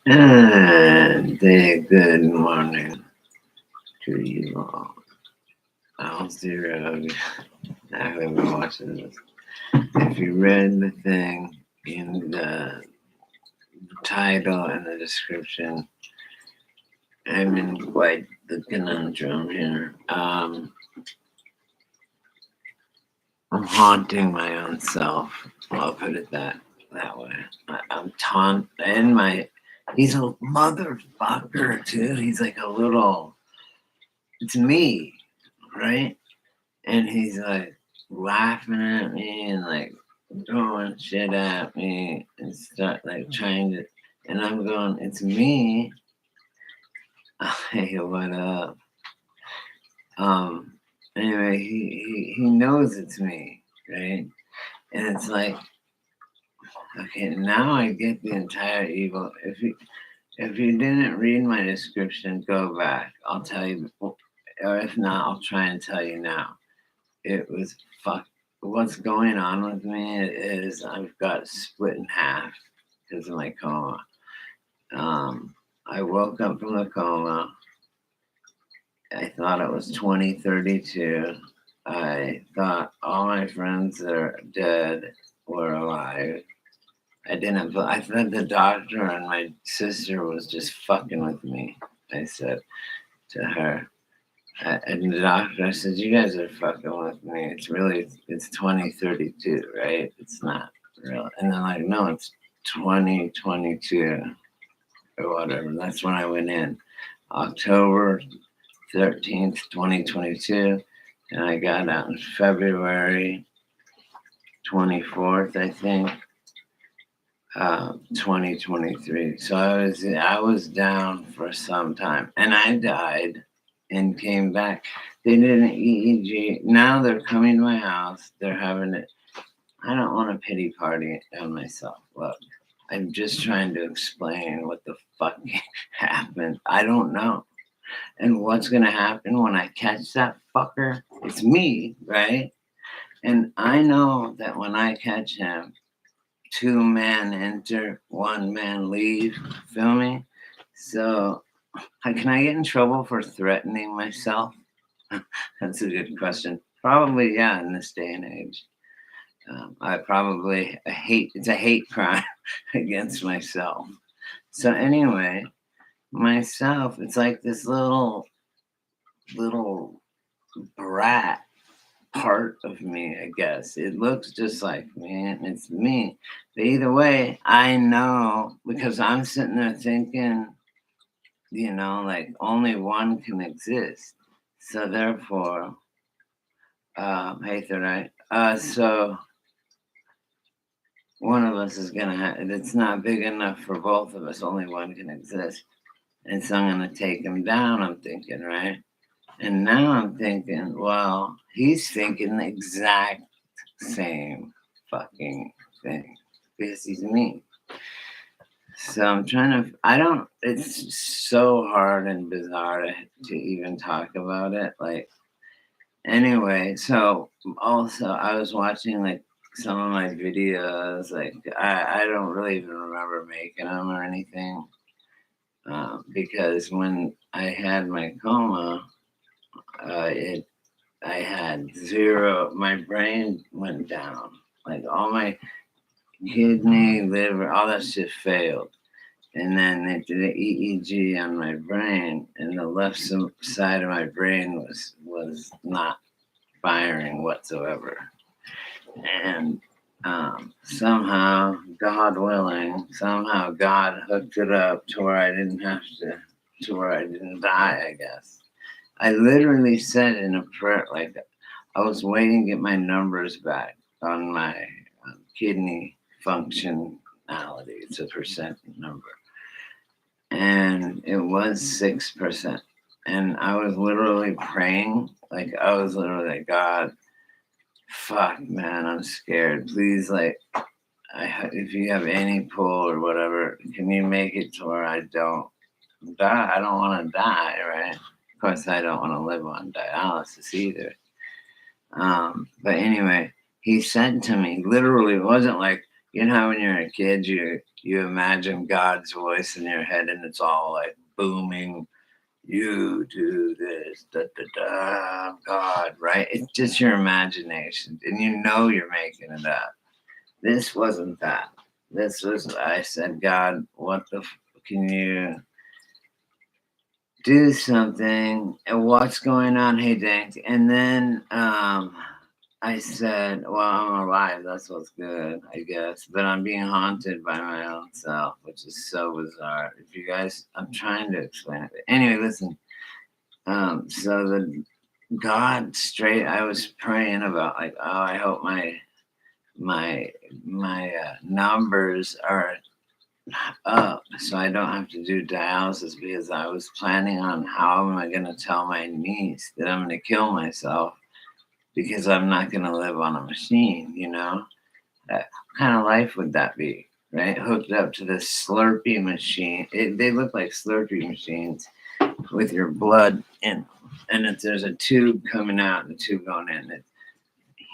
And good morning to you all. How's your I haven't been watching this. If you read the thing in the title and the description, I'm in quite the conundrum here. I'm haunting my own self. I'll put it that way. I'm taunt and my. He's a motherfucker too. He's like a little. It's me, right? And he's like laughing at me and like throwing shit at me and start like trying to. And I'm going, it's me. Hey, what up? Um. Anyway, he knows it's me, right? And it's like, okay, now I get the entire evil. If you didn't read my description, go back. I'll tell you, or if not, I'll try and tell you now. It was fuck. What's going on with me is I've got split in half because of my coma. I woke up from the coma. I thought it was 2032. I thought all my friends that are dead were alive. I didn't. I thought the doctor and my sister was just fucking with me. I said to her, and the doctor said, "You guys are fucking with me. It's 2032, right? It's not real." And they're like, "No, it's 2022 or whatever." That's when I went in, October 13th, 2022, and I got out in February 24th, I think. 2023. So I was down for some time, and I died and came back. They did an EEG. Now they're coming to my house. They're having it. I don't want a pity party on myself. Look, I'm just trying to explain what the fuck happened. I don't know. And what's gonna happen when I catch that fucker? It's me, right? And I know that when I catch him, two men enter, one man leave. Feel me? So, can I get in trouble for threatening myself? That's a good question. Probably, yeah, in this day and age. It's a hate crime against myself. So, anyway, myself, it's like this little brat part of me, I guess. It looks just like me and it's me. But either way, I know because I'm sitting there thinking, like only one can exist. So therefore, hey, third eye. So one of us is gonna have. It's not big enough for both of us. Only one can exist, and so I'm gonna take him down. I'm thinking, right? And now I'm thinking, well, he's thinking the exact same fucking thing because he's me. So I'm trying to, I don't, it's so hard and bizarre to even talk about it. Like, anyway, so also I was watching like some of my videos, like, I don't really even remember making them or anything because when I had my coma, I had zero, my brain went down. Like all my kidney, liver, all that shit failed. And then they did an EEG on my brain, and the left side of my brain was not firing whatsoever. And somehow, God willing, somehow God hooked it up to where I didn't have to where I didn't die, I guess. I literally said in a prayer, like I was waiting to get my numbers back on my kidney functionality. It's a percent number. And it was 6%. And I was literally praying, like I was literally like, God, fuck, man, I'm scared. Please, like, if you have any pull or whatever, can you make it to where I don't die? I don't want to die, right? Of course, I don't want to live on dialysis either. But anyway, he said to me, literally, it wasn't like, you know how when you're a kid, you imagine God's voice in your head, and it's all like booming. You do this, da da da, God, right? It's just your imagination, and you know you're making it up. This wasn't that. This was, I said, God, what the, can you do something? And what's going on? Hey, Dank. And then I said, well, I'm alive. That's what's good, I guess. But I'm being haunted by my own self, which is so bizarre. If you guys, I'm trying to explain it. Anyway, listen. So the God straight, I was praying about like, oh, I hope my numbers are up so I don't have to do dialysis, because I was planning on how am I going to tell my niece that I'm going to kill myself because I'm not going to live on a machine, you know? What kind of life would that be, right? Hooked up to this Slurpee machine. They look like Slurpee machines with your blood in them. And if there's a tube coming out and a tube going in, it's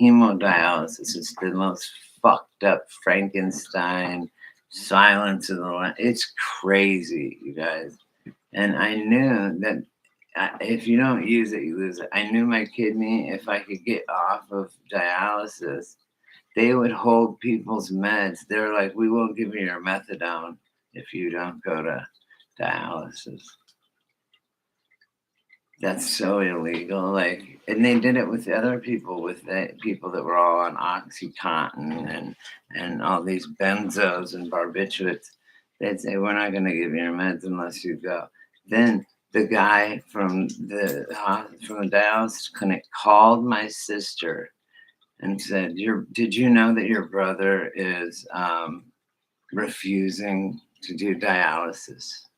hemodialysis. It's the most fucked up Frankenstein Silence of the Lambs. It's crazy, you guys. And I knew that if you don't use it, you lose it. I knew my kidney, if I could get off of dialysis, they would hold people's meds. They're like, we won't give you your methadone if you don't go to dialysis. That's so illegal. Like, and they did it with the other people, with the people that were all on OxyContin and all these benzos and barbiturates. They'd say, we're not going to give you your meds unless you go. Then the guy from the dialysis clinic called my sister and said, did you know that your brother is refusing to do dialysis?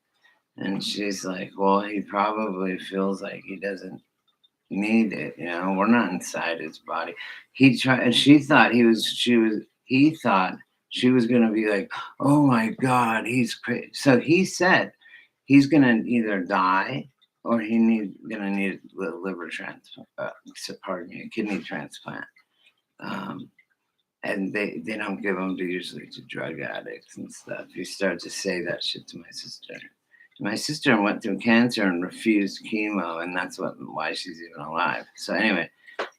And she's like, well, he probably feels like he doesn't need it. You know, we're not inside his body. He tried, and he thought she was going to be like, oh my God, he's crazy. So he said he's going to either die or going to need a liver transplant, pardon me, a kidney transplant. And they don't give them usually to drug addicts and stuff. You start to say that shit to my sister. My sister went through cancer and refused chemo, and that's why she's even alive. So anyway,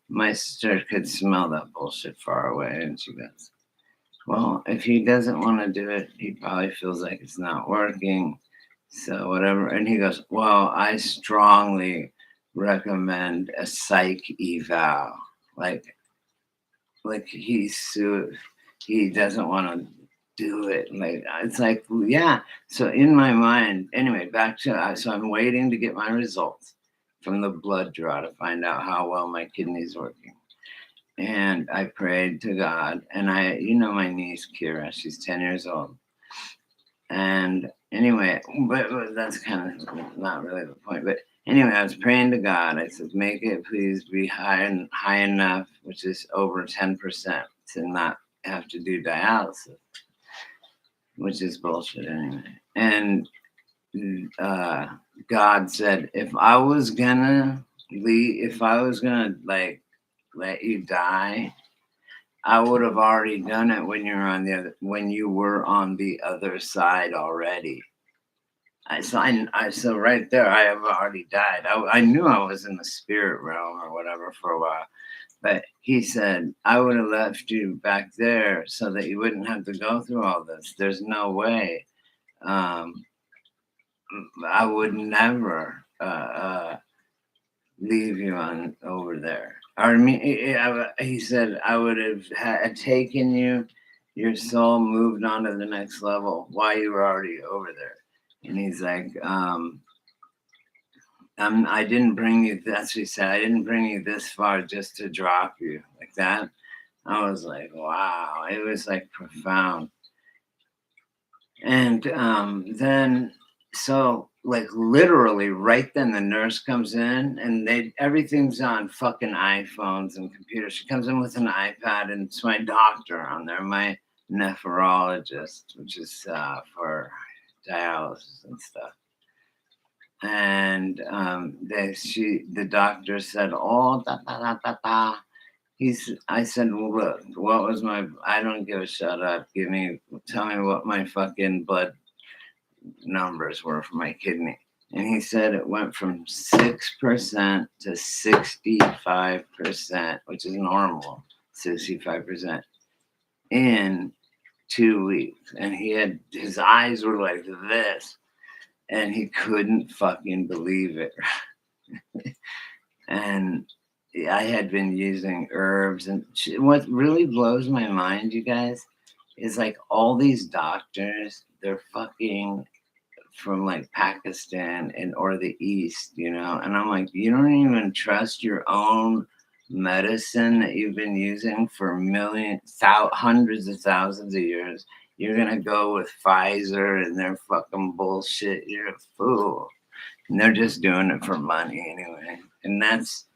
my sister could smell that bullshit far away, and she goes, well, if he doesn't want to do it, he probably feels like it's not working. So whatever. And he goes, well, I strongly recommend a psych eval. Like he doesn't want to do it. Like, it's like, yeah. So in my mind, anyway, back to, so I'm waiting to get my results from the blood draw to find out how well my kidney's working. And I prayed to God, and my niece Kira, she's 10 years old. And anyway, but that's kind of not really the point. But anyway, I was praying to God. I said, make it please be high enough, which is over 10%, to not have to do dialysis, which is bullshit anyway. And God said, if I was gonna like let you die, I would have already done it when you were on the other side already. So right there, I have already died. I knew I was in the spirit realm or whatever for a while. But he said, I would have left you back there so that you wouldn't have to go through all this. There's no way. I would never leave you on over there. He said, I would have taken you, your soul moved on to the next level while you were already over there. And he's like, I didn't bring you, that's what he said, I didn't bring you this far just to drop you like that. I was like, wow, it was like profound. And then, so like literally right then the nurse comes in and everything's on fucking iPhones and computers. She comes in with an iPad and it's my doctor on there, my nephrologist, which is for dialysis and stuff. And the doctor said, oh, da, da, da, da, da. I said, well, look, what was I don't give a shut up. Tell me what my fucking blood numbers were for my kidney. And he said it went from 6% to 65%, which is normal, 65% in 2 weeks. And his eyes were like this, and he couldn't fucking believe it. And I had been using herbs, and what really blows my mind, you guys, is like all these doctors, they're fucking from like Pakistan or the East, and I'm like, you don't even trust your own medicine that you've been using for hundreds of thousands of years. You're gonna go with Pfizer and their fucking bullshit. You're a fool. And they're just doing it for money anyway. And that's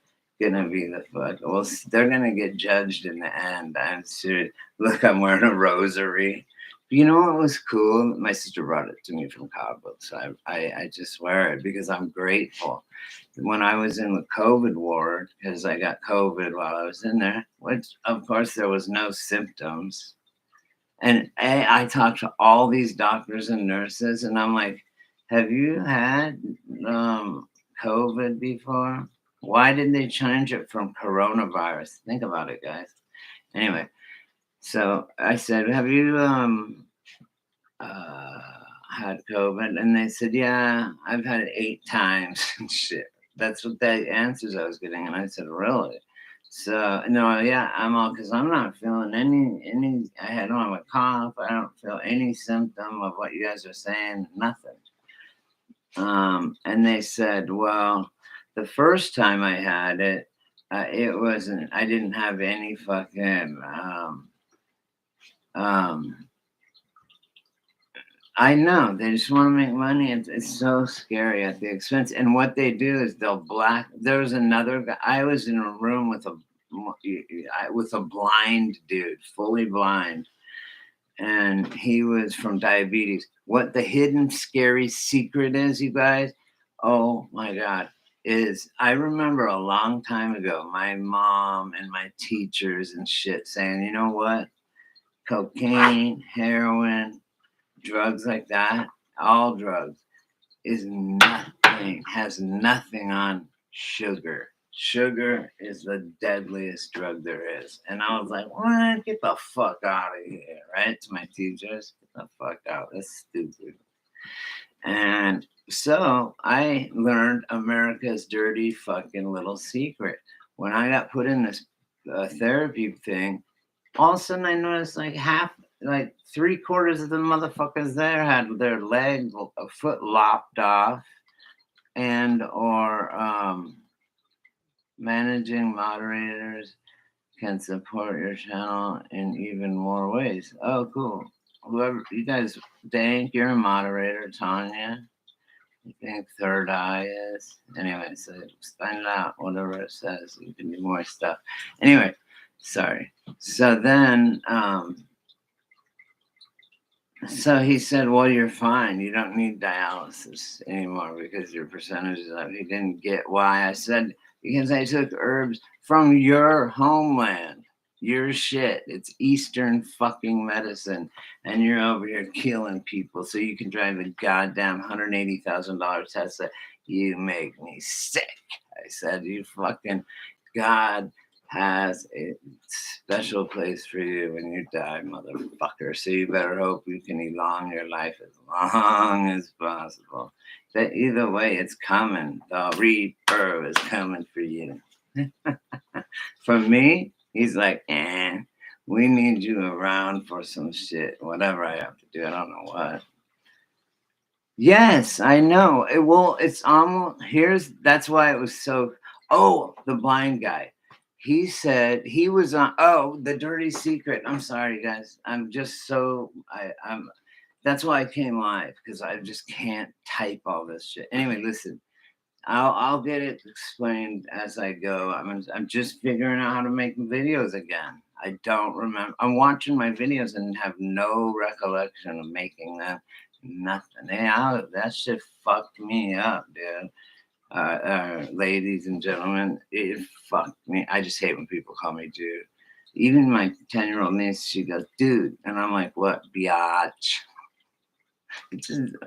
gonna be the fuck. Well, they're gonna get judged in the end. I'm serious. Look, I'm wearing a rosary. You know what was cool? My sister brought it to me from Kabul, so I just wear it because I'm grateful. When I was in the COVID ward, because I got COVID while I was in there, which of course there was no symptoms. And I talked to all these doctors and nurses, and I'm like, have you had COVID before? Why did they change it from coronavirus? Think about it, guys. Anyway, so I said, have you had COVID? And they said, yeah, I've had it 8 times and shit. That's what the answers I was getting. And I said, really? So no, yeah, because I'm not feeling any. I don't have a cough. I don't feel any symptom of what you guys are saying. Nothing. And they said, well, the first time I had it, it wasn't. I didn't have any fucking. I know they just want to make money. It's so scary at the expense. And what they do is There was another guy. I was in a room with a blind dude, fully blind, and he was from diabetes. What the hidden scary secret is, you guys? Oh my God. I remember a long time ago, my mom and my teachers and shit saying, you know what? Cocaine, heroin, drugs like that, all drugs, has nothing on sugar. Sugar is the deadliest drug there is. And I was like, what? Get the fuck out of here, right? To my teachers, get the fuck out. That's stupid. And so I learned America's dirty fucking little secret. When I got put in this therapy thing, all of a sudden I noticed like 3/4 of the motherfuckers there had their leg, a foot lopped off, or managing moderators can support your channel in even more ways. Oh, cool. Whoever you guys think you're a moderator, Tanya. You think Third Eye is? Anyway, so find it out, whatever it says. You can do more stuff. Anyway, sorry. So then, so he said, well, you're fine. You don't need dialysis anymore because your percentages up. He didn't get why. I said, because I took herbs from your homeland, your shit. It's Eastern fucking medicine. And you're over here killing people so you can drive a goddamn $180,000 Tesla. You make me sick. I said, you fucking God has a special place for you when you die, motherfucker. So you better hope you can elong your life as long as possible. But either way, it's coming. The Reaper is coming for you. For me, he's like, we need you around for some shit. Whatever I have to do, I don't know what. Yes, I know. It's almost, that's why it was so, the blind guy. He said he was on, the dirty secret. I'm sorry, guys. I'm just so, that's why I came live, because I just can't type all this shit. Anyway, listen, I'll get it explained as I go. I'm just figuring out how to make videos again. I don't remember. I'm watching my videos and have no recollection of making them. Nothing. That shit fucked me up, dude. ladies and gentlemen, it fucked me. I just hate when people call me dude. Even my 10-year-old niece, she goes, dude. And I'm like, what, biatch?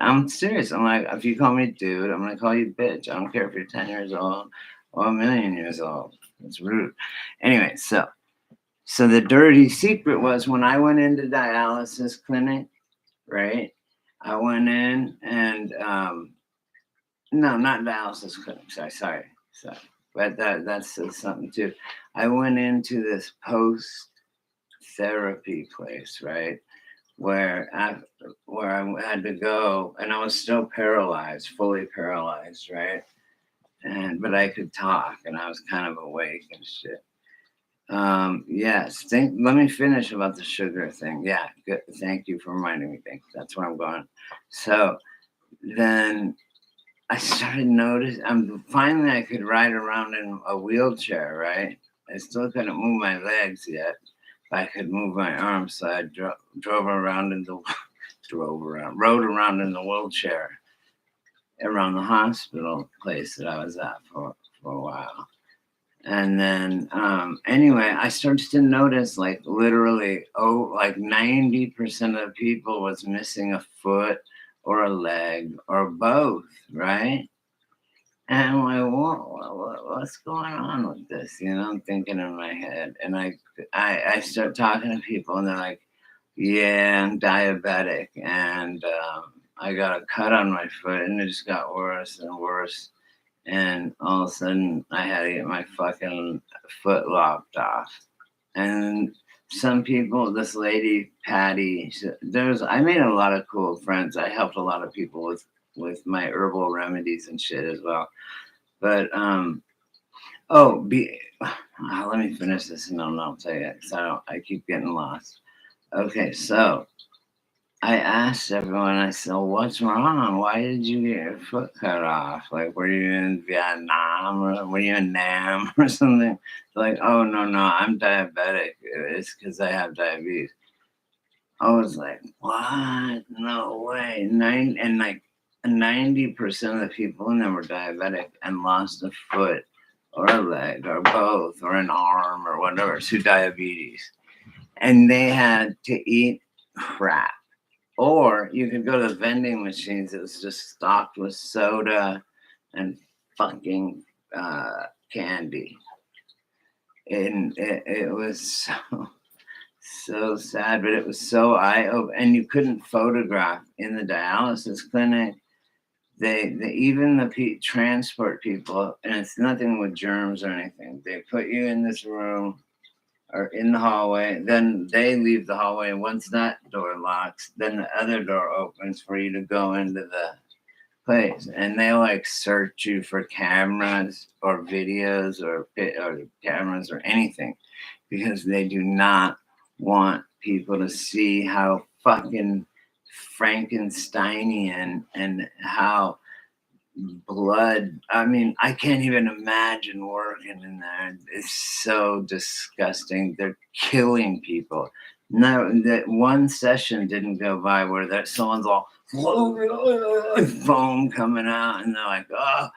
I'm serious. I'm like, if you call me dude, I'm going to call you bitch. I don't care if you're 10 years old or a million years old. It's rude. Anyway, so the dirty secret was when I went into dialysis clinic, right? I went in and, no, not dialysis clinic. Sorry. But that's something too. I went into this post therapy place, right? Where I had to go, and I was still paralyzed, fully paralyzed, right? But I could talk, and I was kind of awake and shit. Yes. Let me finish about the sugar thing. Yeah, good. Thank you for reminding me. That's where I'm going. So then I started noticing. Finally, I could ride around in a wheelchair. Right. I still couldn't move my legs yet. I could move my arms, so I rode around in the wheelchair around the hospital place that I was at for a while. And then anyway, I started to notice like literally, like 90% of people was missing a foot or a leg or both, right? And I'm like, what's going on with this? You know, I'm thinking in my head. And I start talking to people, and they're like, yeah, I'm diabetic. And I got a cut on my foot, and it just got worse and worse. And all of a sudden, I had to get my fucking foot lopped off. And some people, this lady, Patty, I made a lot of cool friends. I helped a lot of people with my herbal remedies and shit as well. But let me finish this and I'll tell you, because I keep getting lost. Okay, so I asked everyone, I said, what's wrong? Why did you get your foot cut off? Like, were you in Vietnam or were you in Nam or something? Like, oh, no, I'm diabetic. It's because I have diabetes. I was like, what? No way. 90% of the people in there were diabetic and lost a foot or a leg or both or an arm or whatever to diabetes. And they had to eat crap. Or you could go to the vending machines that was just stocked with soda and fucking candy. And it was so sad, but it was so eye-opening. And you couldn't photograph in the dialysis clinic. They even the transport people, and it's nothing with germs or anything. They put you in this room or in the hallway, then they leave the hallway. And once that door locks, then the other door opens for you to go into the place. And they like search you for cameras or videos or cameras or anything, because they do not want people to see how fucking Frankensteinian and how blood. I mean, I can't even imagine working in there. It's so disgusting. They're killing people. No, that one session didn't go by where someone's all foam coming out, and they're like, oh,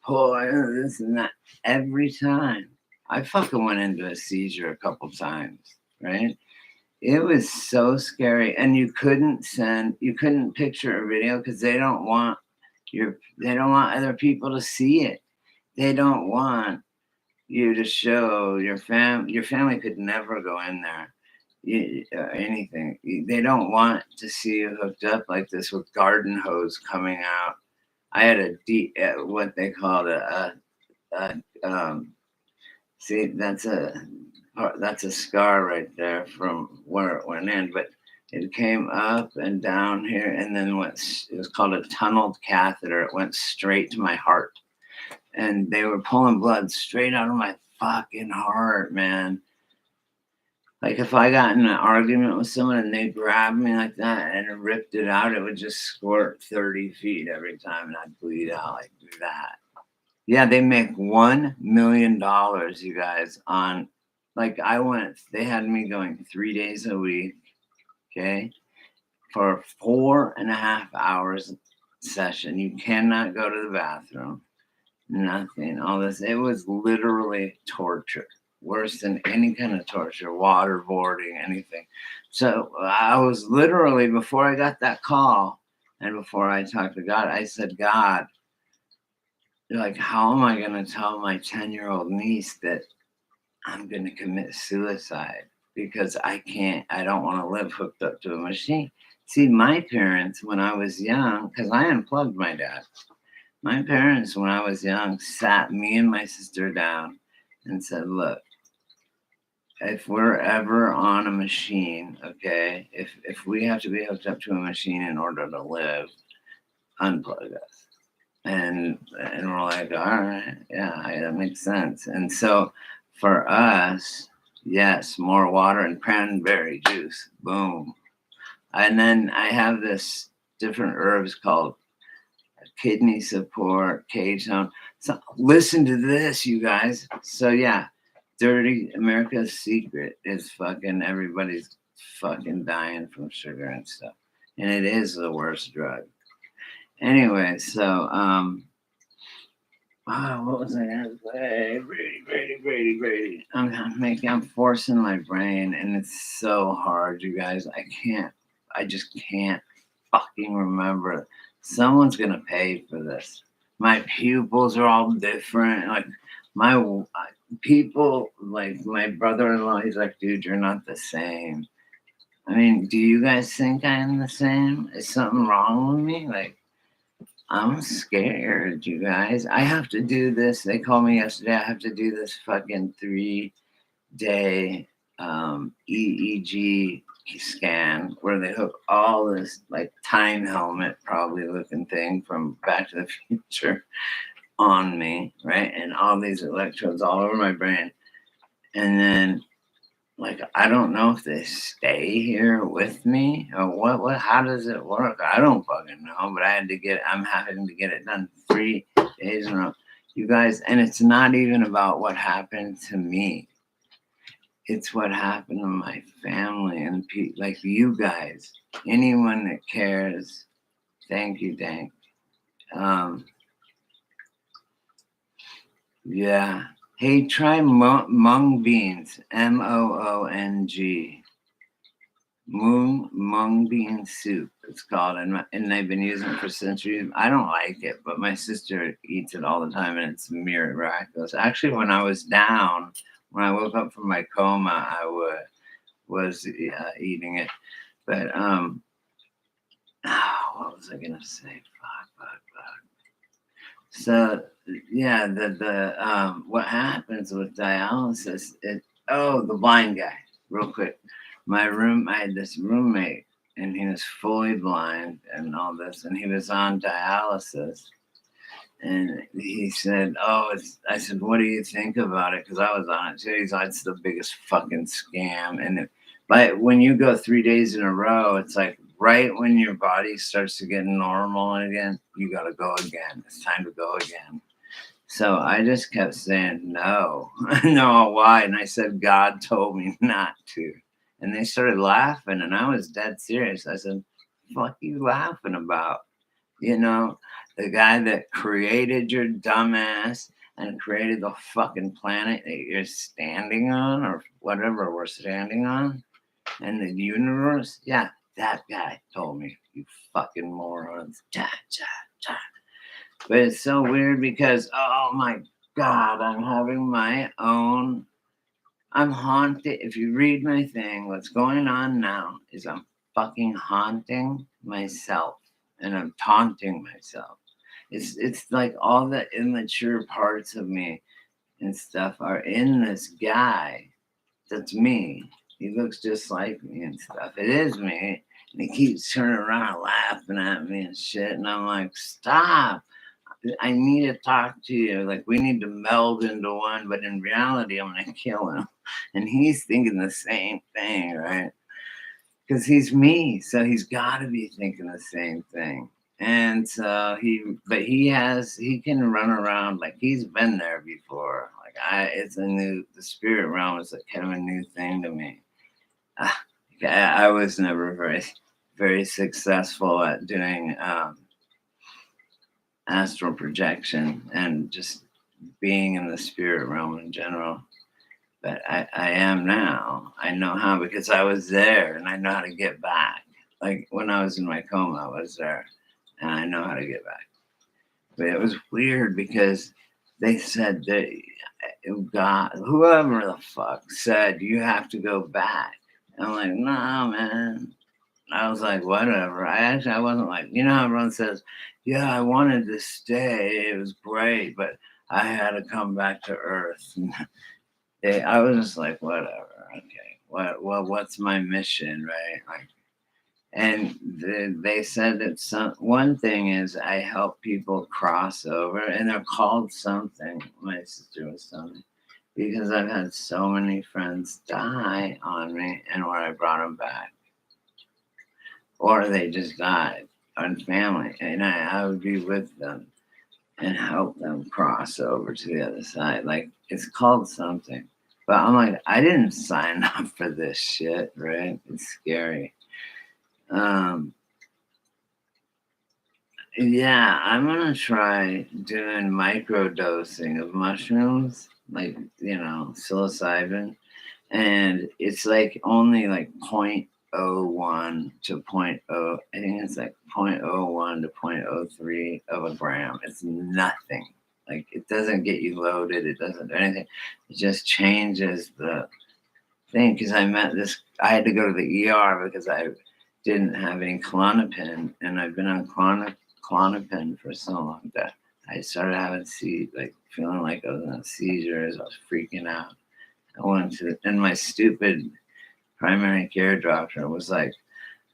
boy, this and that. Every time. I fucking went into a seizure a couple times, right? It was so scary. And you couldn't picture a video because they don't want other people to see it. They don't want you to show your family could never go in there. Anything. They don't want to see you hooked up like this with garden hose coming out. I had a deep, what they called see, that's a scar right there from where it went in, but it came up and down here, and then it was called a tunneled catheter. It went straight to my heart, and they were pulling blood straight out of my fucking heart, man. Like if I got in an argument with someone and they grabbed me like that and ripped it out, it would just squirt 30 feet every time, and I'd bleed out like that. Yeah, they make $1 million, you guys, on, like they had me going 3 days a week, okay, for 4.5 hours session. You cannot go to the bathroom. nothing. All this. It was literally torture, worse than any kind of torture, waterboarding, anything. So I was literally, before I got that call and before I talked to God, I said, God, like, how am I going to tell my 10-year-old niece that I'm going to commit suicide? Because I don't want to live hooked up to a machine. See, my parents, when I was young, because I unplugged my dad, my parents, when I was young, sat me and my sister down and said, look, if we're ever on a machine, okay, if we have to be hooked up to a machine in order to live, unplug us. And we're like, all right, yeah, that makes sense. And so for us, yes, more water and cranberry juice. Boom. And then I have this different herbs called kidney support, ketone. So listen to this, you guys. So yeah, dirty America's secret is fucking everybody's fucking dying from sugar and stuff. And it is the worst drug. Anyway, so what was I gonna say? Grady. I'm forcing my brain, and it's so hard, you guys. I just can't fucking remember. Someone's gonna pay for this. My pupils are all different. Like people, like my brother-in-law, he's like, dude, you're not the same. I mean, do you guys think I'm the same? Is something wrong with me? Like, I'm scared, you guys. I have to do this. They called me yesterday. I have to do this fucking 3-day EEG scan where they hook all this like time helmet, probably looking thing from Back to the Future on me, right? And all these electrodes all over my brain. And then like I don't know if they stay here with me or what how does it work? I don't fucking know, but I'm having to get it done 3 days in a row. You guys, and it's not even about what happened to me. It's what happened to my family and like you guys. Anyone that cares, thank you, Dank. Yeah. Hey, try mung beans, Moong. Mung bean soup, it's called, and I've been using it for centuries. I don't like it, but my sister eats it all the time, and it's miraculous. Actually, when I was down, when I woke up from my coma, was eating it. But what was I gonna say? Fuck. So yeah, the what happens with dialysis? The blind guy, real quick. I had this roommate, and he was fully blind and all this, and he was on dialysis. And he said, I said, what do you think about it? Because I was on it too. He's like, it's the biggest fucking scam. But when you go 3 days in a row, it's like right when your body starts to get normal again, you got to go again. It's time to go again. So I just kept saying no. No, why? And I said, God told me not to. And they started laughing, and I was dead serious. I said, fuck you laughing about? You know, the guy that created your dumbass and created the fucking planet that you're standing on or whatever we're standing on and the universe. Yeah, that guy told me, you fucking morons. Cha, cha, cha. But it's so weird because, oh my God, I'm haunted. If you read my thing, what's going on now is I'm fucking haunting myself and I'm taunting myself. It's like all the immature parts of me and stuff are in this guy. That's me. He looks just like me and stuff. It is me. And he keeps turning around laughing at me and shit. And I'm like, stop. I need to talk to you. Like, we need to meld into one. But in reality, I'm going to kill him. And he's thinking the same thing, right? Because he's me. So he's got to be thinking the same thing. And so he can run around like he's been there before. Like the spirit realm is like kind of a new thing to me. I was never very, very successful at doing astral projection and just being in the spirit realm in general. But I am now. I know how because I was there and I know how to get back. Like when I was in my coma, I was there and I know how to get back. But it was weird because they said that God, whoever the fuck said you have to go back. I'm like, nah, man. I was like, whatever. I wasn't like, you know how everyone says, yeah, I wanted to stay. It was great, but I had to come back to Earth. I was just like, whatever. Okay. What's my mission, right? Like, and they said that one thing is I help people cross over, and they're called something. My sister was telling me because I've had so many friends die on me, and where I brought them back, or they just died on family, and I would be with them and help them cross over to the other side. Like it's called something, but I'm like, I didn't sign up for this shit, right? It's scary. Um, Yeah, I'm gonna try doing micro dosing of mushrooms, like psilocybin, and it's like only like 0.01 to point oh. I think it's like 0.01 to 0.03 of a gram. It's nothing. Like it doesn't get you loaded. It doesn't do anything. It just changes the thing. Because I met this, I had to go to the ER because I didn't have any Klonopin, and I've been on Klonopin for so long that I started having like feeling like I was in seizures. I was freaking out. I went to, and my stupid primary care doctor was like,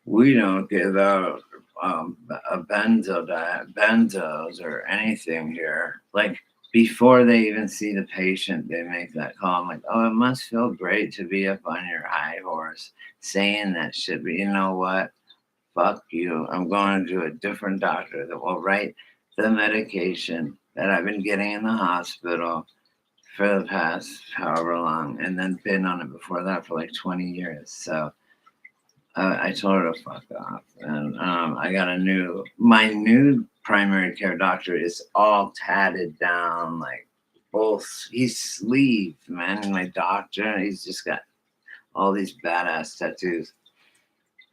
"We don't give out a benzos or anything here." Like before they even see the patient, they make that call. I'm like, "Oh, it must feel great to be up on your high horse saying that shit." But you know what? Fuck you. I'm going to a different doctor that will write the medication that I've been getting in the hospital for the past however long, and then been on it before that for like 20 years. So I told her to fuck off. And I got my new primary care doctor is all tatted down, like he's sleeved, man. My doctor, he's just got all these badass tattoos.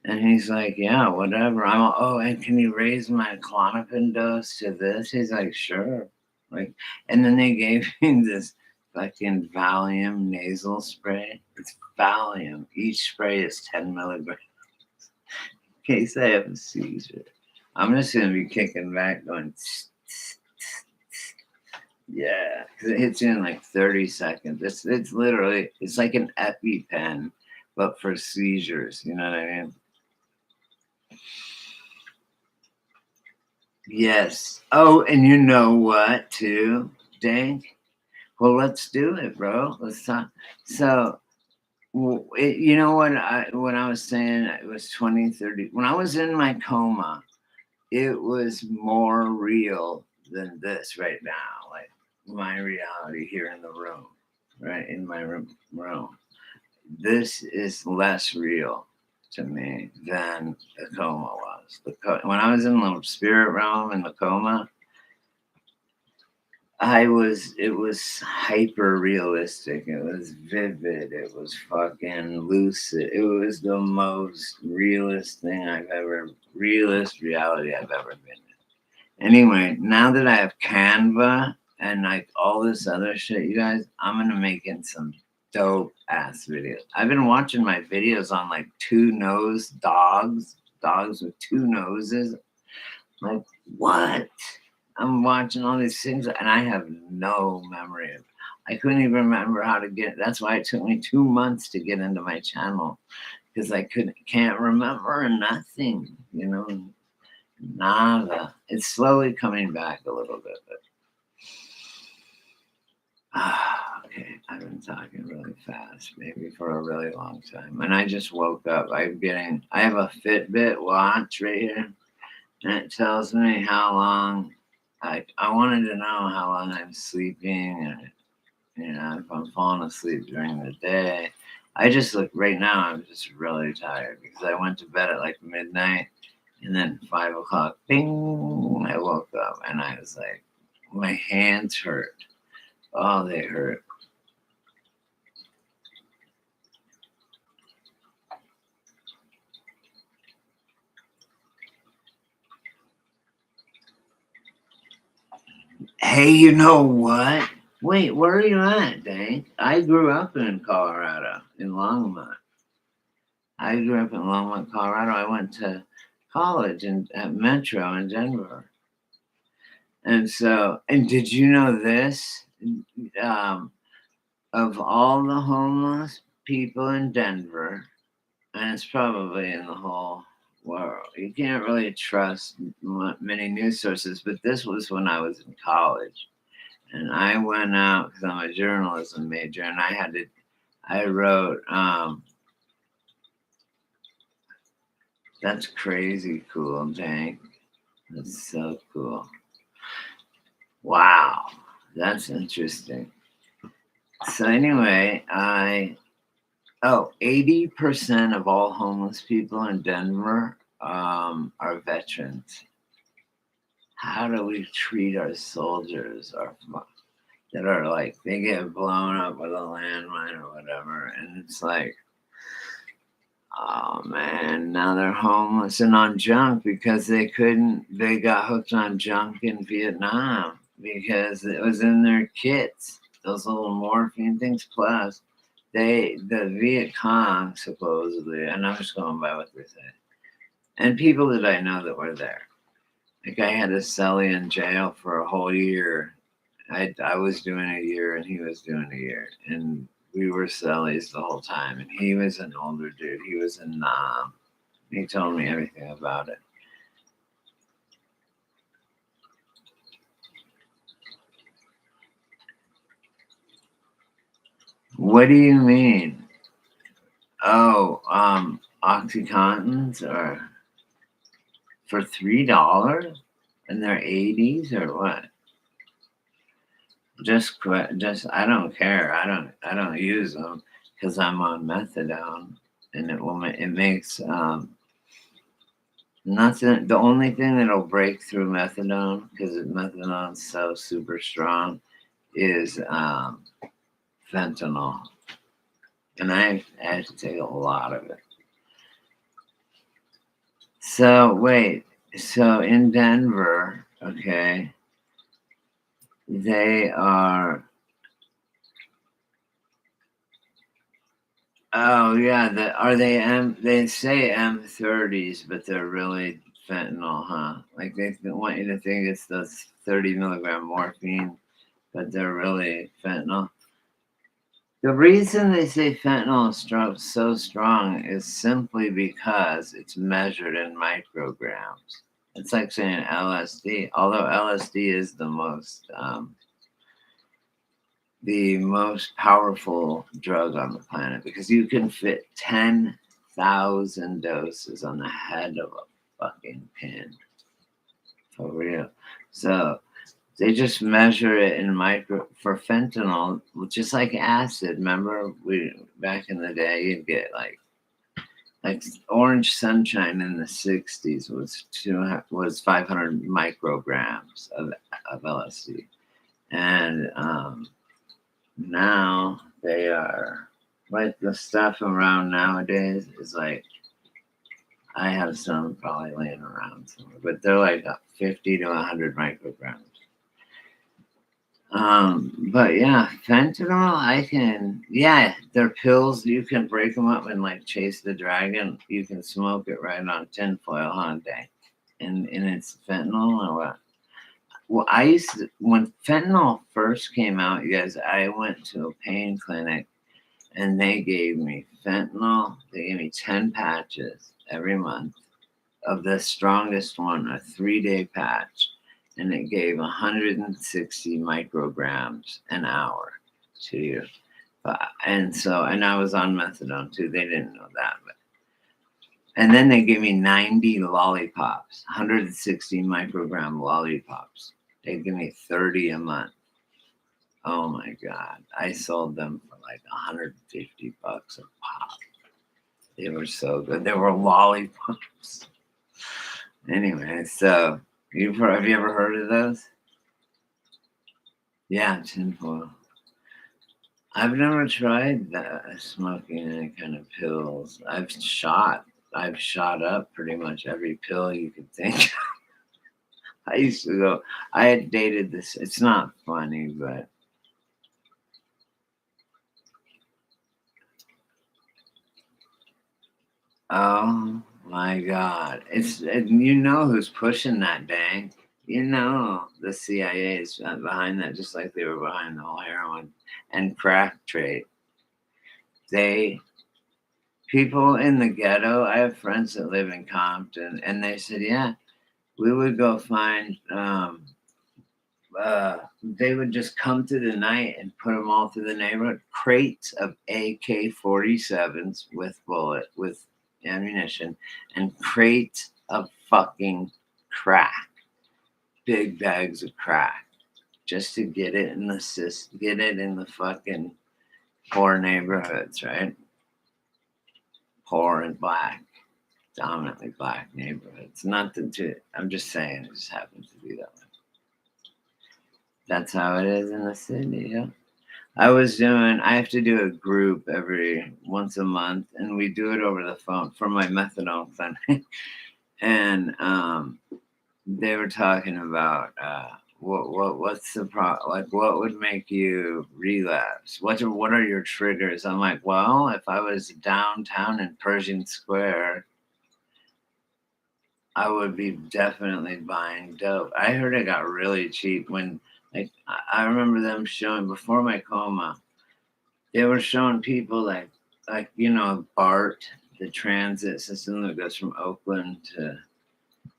And he's like, yeah, whatever. Oh, and can you raise my Klonopin dose to this? He's like, sure. Like, and then they gave me this fucking Valium nasal spray. It's Valium. Each spray is 10 milligrams. In case I have a seizure. I'm just gonna be kicking back, going, yeah, because it hits you in like 30 seconds. It's literally it's like an EpiPen, but for seizures. You know what I mean? Yes. Oh, and you know what, too, Dank? Well, let's do it, bro. Let's talk. So, you know what? When I was saying it was 2030, when I was in my coma, it was more real than this right now. Like my reality here in the room, right in my room. This is less real to me than the coma was. When I was in the spirit realm in the coma, it was hyper realistic. It was vivid. It was fucking lucid. It was the most realist reality I've ever been in. Anyway, now that I have Canva and like all this other shit, you guys, I'm gonna make it some dope ass videos. I've been watching my videos on like two nose dogs with two noses. Like, what? I'm watching all these things and I have no memory of. I couldn't even remember how to get. That's why it took me 2 months to get into my channel because I can't remember nothing. Nada. It's slowly coming back a little bit, but okay. I've been talking really fast, maybe for a really long time, and I just woke up. I have a Fitbit watch right here, and it tells me how long. I wanted to know how long I'm sleeping, and if I'm falling asleep during the day. I just look right now. I'm just really tired because I went to bed at like midnight And then 5 o'clock, bing, I woke up and I was like, my hands hurt. Oh, they hurt. Hey, you know what? Wait, where are you at, Dank? I grew up in Colorado, in Longmont. I grew up in Longmont, Colorado. I went to college at Metro in Denver. And so, and did you know this? Um, of all the homeless people in Denver, and it's probably in the whole world, you can't really trust many news sources, but this was when I was in college. And I went out because I'm a journalism major, and I wrote, that's crazy cool, Jane. That's so cool. Wow, that's interesting. So anyway, 80% of all homeless people in Denver are veterans. How do we treat our soldiers that are like, they get blown up with a landmine or whatever, and it's like, oh man, now they're homeless and on junk because they got hooked on junk in Vietnam because it was in their kits, those little morphine things. Plus, the Viet Cong supposedly, and I'm just going by what they say, and people that I know that were there. Like I had a cellie in jail for a whole year. I was doing a year and he was doing a year, and we were cellies the whole time. And he was an older dude. He was a Nam. He told me everything about it. What do you mean? Oh, OxyContins or for $3 in their 80s or what? Just I don't care. I don't use them because I'm on methadone, and it makes nothing. The only thing that'll break through methadone, because methadone's so super strong, is fentanyl, and I had to take a lot of it. So wait, so in Denver, okay, they are. Oh yeah, they say M30s, but they're really fentanyl, huh? Like they want you to think it's the 30 milligram morphine, but they're really fentanyl. The reason they say fentanyl is so strong is simply because it's measured in micrograms. It's like saying LSD, although LSD is the most powerful drug on the planet because you can fit 10,000 doses on the head of a fucking pin. For real. So they just measure it in for fentanyl, just like acid. Remember, back in the day, you'd get like Orange Sunshine in the 60s was 500 micrograms of LSD. And now they are like the stuff around nowadays is like, I have some probably laying around somewhere, but they're like 50 to 100 micrograms. But yeah, fentanyl, they're pills. You can break them up and like chase the dragon. You can smoke it right on tinfoil, huh, Day? And it's fentanyl or what? Well, when fentanyl first came out, you guys, I went to a pain clinic and they gave me fentanyl. They gave me 10 patches every month of the strongest one, a 3-day patch. And it gave 160 micrograms an hour to you. And I was on methadone too. They didn't know that. And then they gave me 90 lollipops, 160 microgram lollipops. They give me 30 a month. Oh my God. I sold them for like $150 a pop. They were so good. They were lollipops. Anyway, so have you ever heard of those? Yeah, tinfoil. I've never tried smoking any kind of pills. I've shot up pretty much every pill you could think. I used to go. I had dated this. It's not funny, but oh my God, you know who's pushing that bank. You know the CIA is behind that, just like they were behind the whole heroin and crack trade. They People in the ghetto. I have friends that live in Compton, and they said, yeah, we would go find. They would just come through the night and put them all through the neighborhood. Crates of AK-47s with ammunition, and crates of fucking crack, big bags of crack, just to get it in the fucking poor neighborhoods, right? Poor and black, dominantly black neighborhoods. Not that I'm just saying it just happens to be that way. That's how it is in the city. Yeah. I have to do a group every once a month, and we do it over the phone for my methadone clinic. And they were talking about what's the problem? Like, what would make you relapse? What are your triggers? I'm like, well, if I was downtown in Pershing Square, I would be definitely buying dope. I heard it got really cheap when, like, I remember them showing before my coma. They were showing people like BART, the transit system that goes from Oakland to,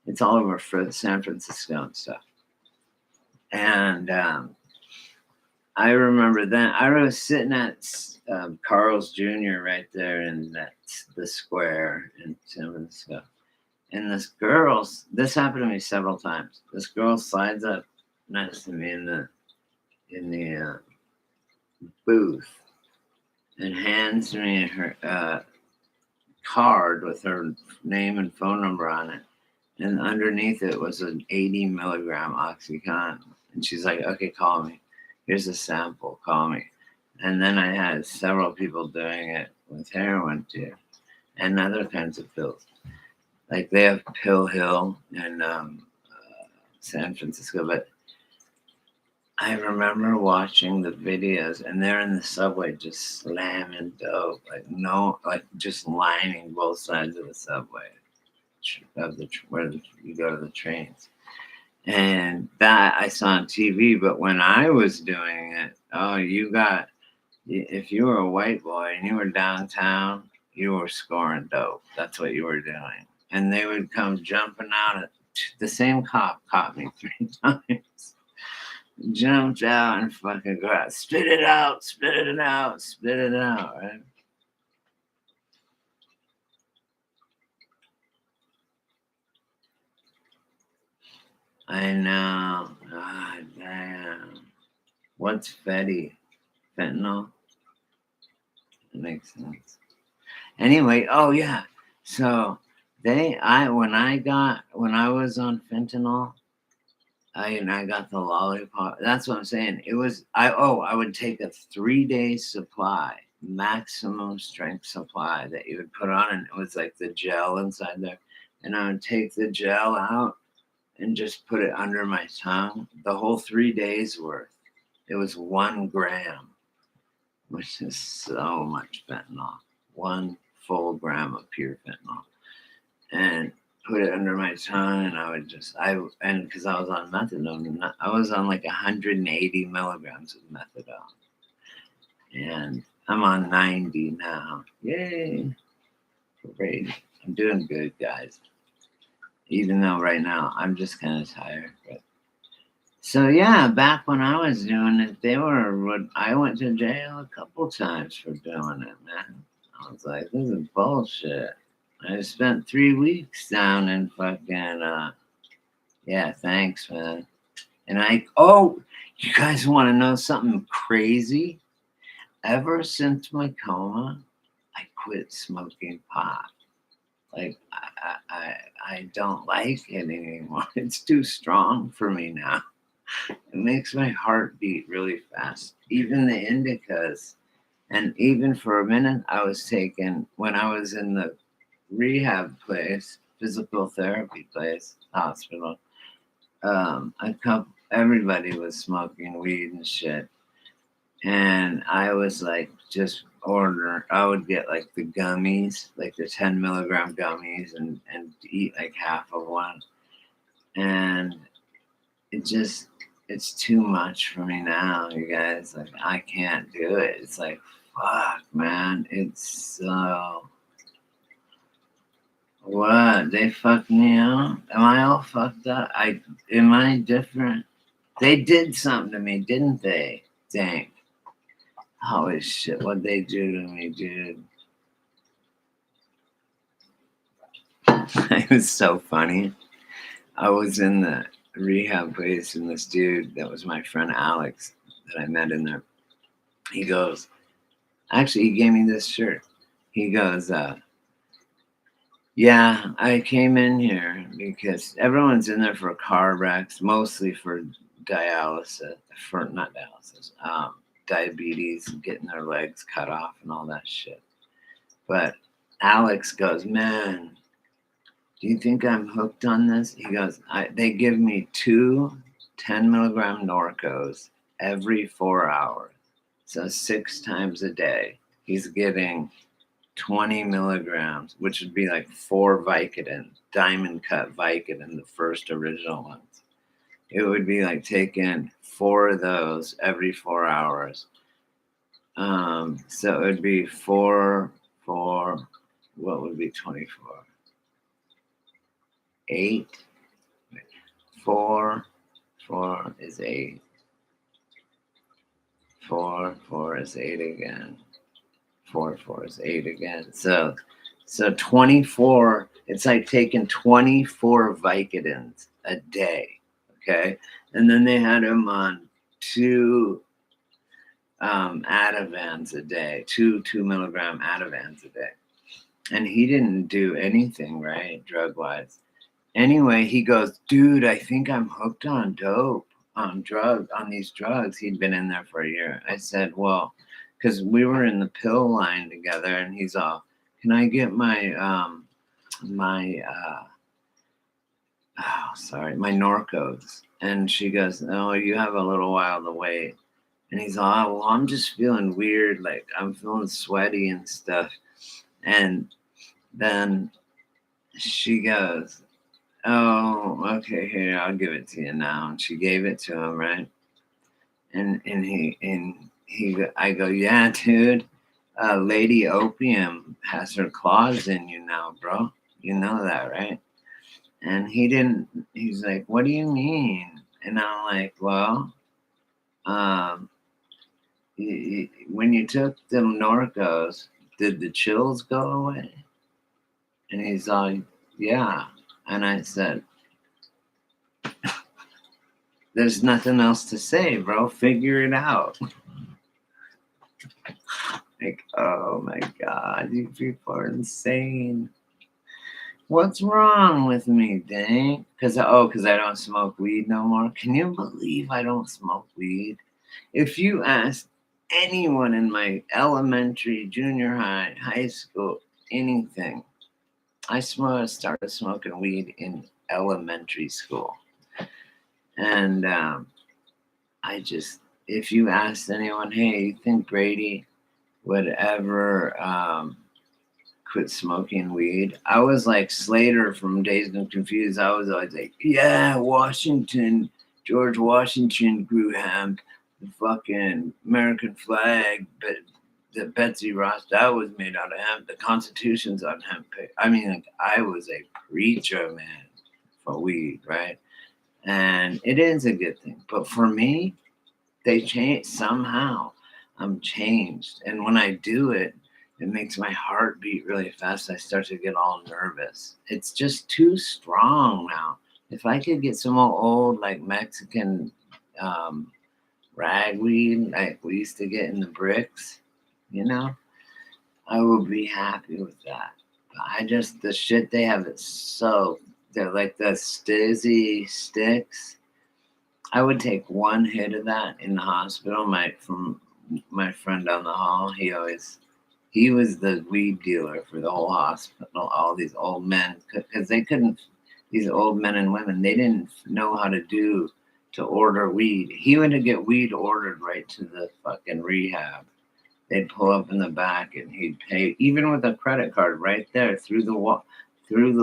it's all over for San Francisco and stuff. And I remember then I was sitting at Carl's Jr. right there in the square in San Francisco. And this happened to me several times. This girl slides up next to me in the booth and hands me her card with her name and phone number on it. And underneath it was an 80 milligram Oxycontin. And she's like, okay, call me. Here's a sample, call me. And then I had several people doing it with heroin too, and other kinds of pills. Like they have Pill Hill in San Francisco, but I remember watching the videos, and they're in the subway just slamming dope, like just lining both sides of the subway, where you go to the trains, and that I saw on TV. But when I was doing it, if you were a white boy and you were downtown, you were scoring dope. That's what you were doing, and they would come jumping out. The same cop caught me 3 times. Jumped out and fucking go out. Spit it out, spit it out, spit it out, right? I know. God damn. What's fentanyl? That makes sense. Anyway, oh yeah. So when I was on fentanyl, I got the lollipop. That's what I'm saying. I would take a 3-day supply, maximum strength supply that you would put on, and it was like the gel inside there. And I would take the gel out and just put it under my tongue. The whole 3 days worth. It was 1 gram, which is so much fentanyl. 1 full gram of pure fentanyl. And put it under my tongue, and and because I was on methadone, I was on like 180 milligrams of methadone, and I'm on 90 now. Yay! Great. I'm doing good, guys. Even though right now I'm just kind of tired, but so yeah, back when I was doing it, I went to jail a couple times for doing it, man. I was like, this is bullshit. I spent 3 weeks down in fucking, yeah, thanks, man. And you guys want to know something crazy? Ever since my coma, I quit smoking pot. Like, I don't like it anymore. It's too strong for me now. It makes my heart beat really fast. Even the indicas. And even for a minute, I was taking, when I was in the rehab place, physical therapy place, hospital, everybody was smoking weed and shit. And I was like, I would get like the gummies, like the 10 milligram gummies, and eat like half of one. And it's too much for me now, you guys. Like, I can't do it. It's like, fuck, man. It's so. What? They fucked me up? Am I all fucked up? Am I different? They did something to me, didn't they? Dang. Holy shit, what'd they do to me, dude? It was so funny. I was in the rehab place, and this dude that was my friend Alex that I met in there, he goes, actually, he gave me this shirt. He goes, yeah, I came in here because everyone's in there for car wrecks, mostly for dialysis, not dialysis, diabetes, getting their legs cut off and all that shit. But Alex goes, man, do you think I'm hooked on this? He goes, they give me 10 milligram Norcos every 4 hours. So 6 times a day, he's getting 20 milligrams, which would be like 4 Vicodin, diamond cut Vicodin, the first original ones. It would be like taking 4 of those every 4 hours. So it would be 4, what would be 24? 8. 4 is 8. 4 is 8 again. 4 is 8 again. So 24. It's like taking 24 Vicodins a day. Okay, and then they had him on 2 Ativans a day, 2 milligram Ativans a day, and he didn't do anything right drug wise. Anyway, he goes, dude, I think I'm hooked on dope, on these drugs. He'd been in there for a year. I said, well, because we were in the pill line together, and he's all, can I get my my Norcos? And she goes, oh, you have a little while to wait. And he's all, oh, well, I'm just feeling weird, like I'm feeling sweaty and stuff. And then she goes, oh, okay, here, I'll give it to you now. And she gave it to him, right? And I go, yeah, dude, Lady Opium has her claws in you now, bro. You know that, right? And he's like, what do you mean? And I'm like, well, when you took them Norcos, did the chills go away? And he's like, yeah. And I said, there's nothing else to say, bro. Figure it out. Like, oh my God, you people are insane. What's wrong with me, dang? Because I don't smoke weed no more. Can you believe I don't smoke weed? If you ask anyone in my elementary, junior high, high school, anything, I started smoking weed in elementary school. And if you asked anyone, hey, you think Brady would ever quit smoking weed? I was like Slater from Dazed and Confused. I was always like, yeah, George Washington grew hemp, the fucking American flag, but the Betsy Ross, that was made out of hemp. The Constitution's on hemp. I mean, like, I was a preacher, man, for weed, right? And it is a good thing. But for me, they changed somehow. I'm changed. And when I do it, it makes my heart beat really fast. I start to get all nervous. It's just too strong now. If I could get some old like Mexican ragweed, like we used to get in the bricks, I would be happy with that. But the shit they have is so they're like the stizzy sticks. I would take one hit of that in the hospital. From my friend down the hall, he was the weed dealer for the whole hospital. All these old men, because they couldn't. These old men and women, they didn't know how to order weed. He would get weed ordered right to the fucking rehab. They'd pull up in the back and he'd pay, even with a credit card, right there through the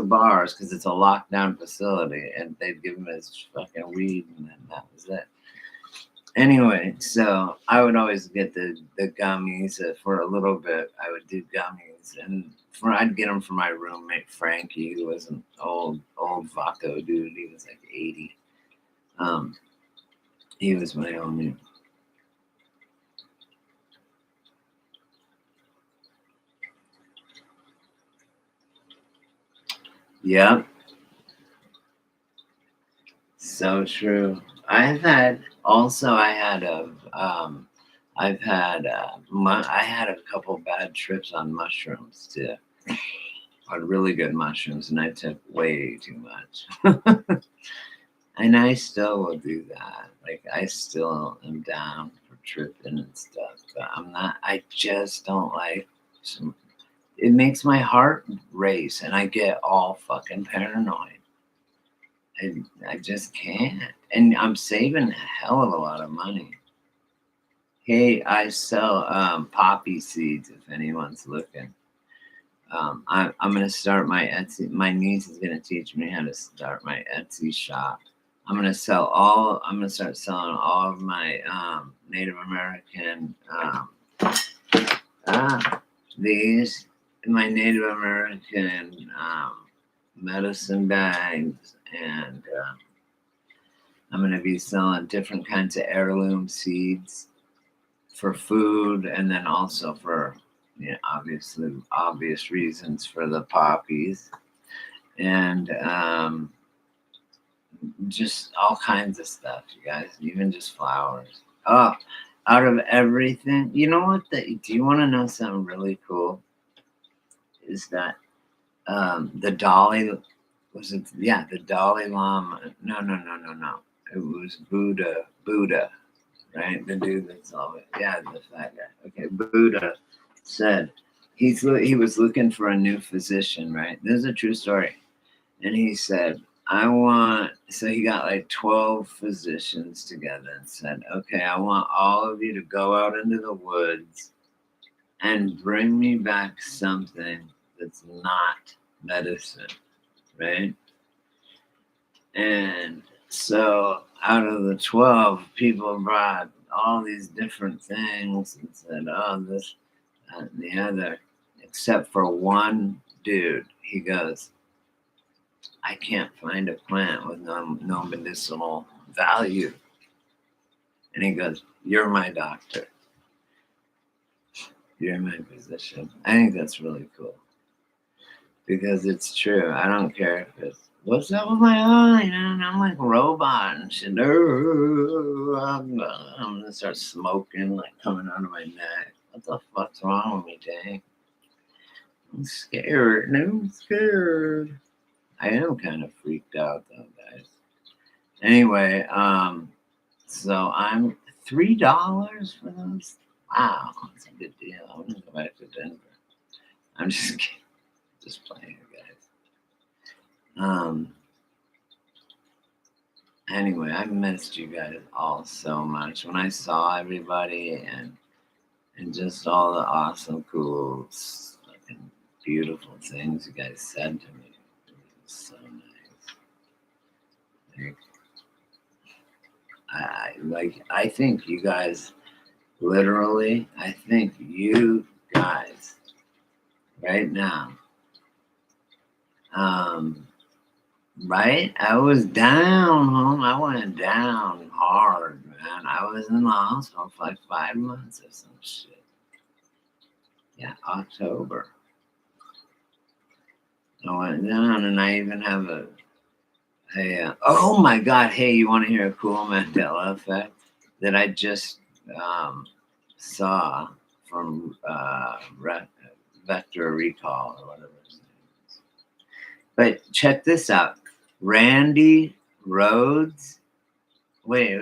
bars, because it's a lockdown facility, and they'd give him his fucking weed, and then that was it. Anyway, so I would always get the gummies for a little bit. I would do gummies, and I'd get them for my roommate Frankie, who was an old Vaco dude. He was like 80. He was my only. Yep. So true. I had a couple bad trips on mushrooms too. On really good mushrooms, and I took way too much. And I still will do that. Like, I still am down for tripping and stuff, but I just don't like it makes my heart race and I get all fucking paranoid. I just can't. And I'm saving a hell of a lot of money. Hey, I sell poppy seeds if anyone's looking. I'm gonna start my Etsy. My niece is gonna teach me how to start my Etsy shop. I'm gonna start selling all of my Native American my Native American medicine bags, and I'm gonna be selling different kinds of heirloom seeds for food, and then also for obvious reasons for the poppies, and just all kinds of stuff, you guys, even just flowers. Oh, out of everything, you know what? Do you want to know something really cool? Is that the Dalai the Dalai Lama? No. It was Buddha, right? The dude that's always the fat guy. Okay, Buddha said he was looking for a new physician, right? This is a true story, and he said, so he got like 12 physicians together and said, okay, I want all of you to go out into the woods and bring me back something that's not medicine, right? And so out of the 12, people brought all these different things and said, oh, this, that, and the other, except for one dude. He goes, I can't find a plant with no medicinal value. And he goes, you're my doctor. You're my physician. I think that's really cool. Because it's true. I don't care if it's, what's up with my eye? And I'm like a robot and shit. I'm gonna start smoking, like coming out of my neck. What the fuck's wrong with me, Dang? I'm scared. No, I'm scared. I am kind of freaked out though, guys. Anyway, so I'm $3 for those. Wow, that's a good deal. I want to go back to Denver. I'm just kidding. Just playing, guys. Anyway, I missed you guys all so much when I saw everybody and just all the awesome, cool, fucking beautiful things you guys said to me. It was so nice. I think you guys literally, I think you guys right now, right? I was down, home. I went down hard, man. I was in the hospital for like 5 months or some shit. Yeah, October. I went down, and I even have oh my God, hey, you want to hear a cool Mandela effect that I just saw from Vector Recall or whatever his name is. But check this out. Randy Rhoads. Wait.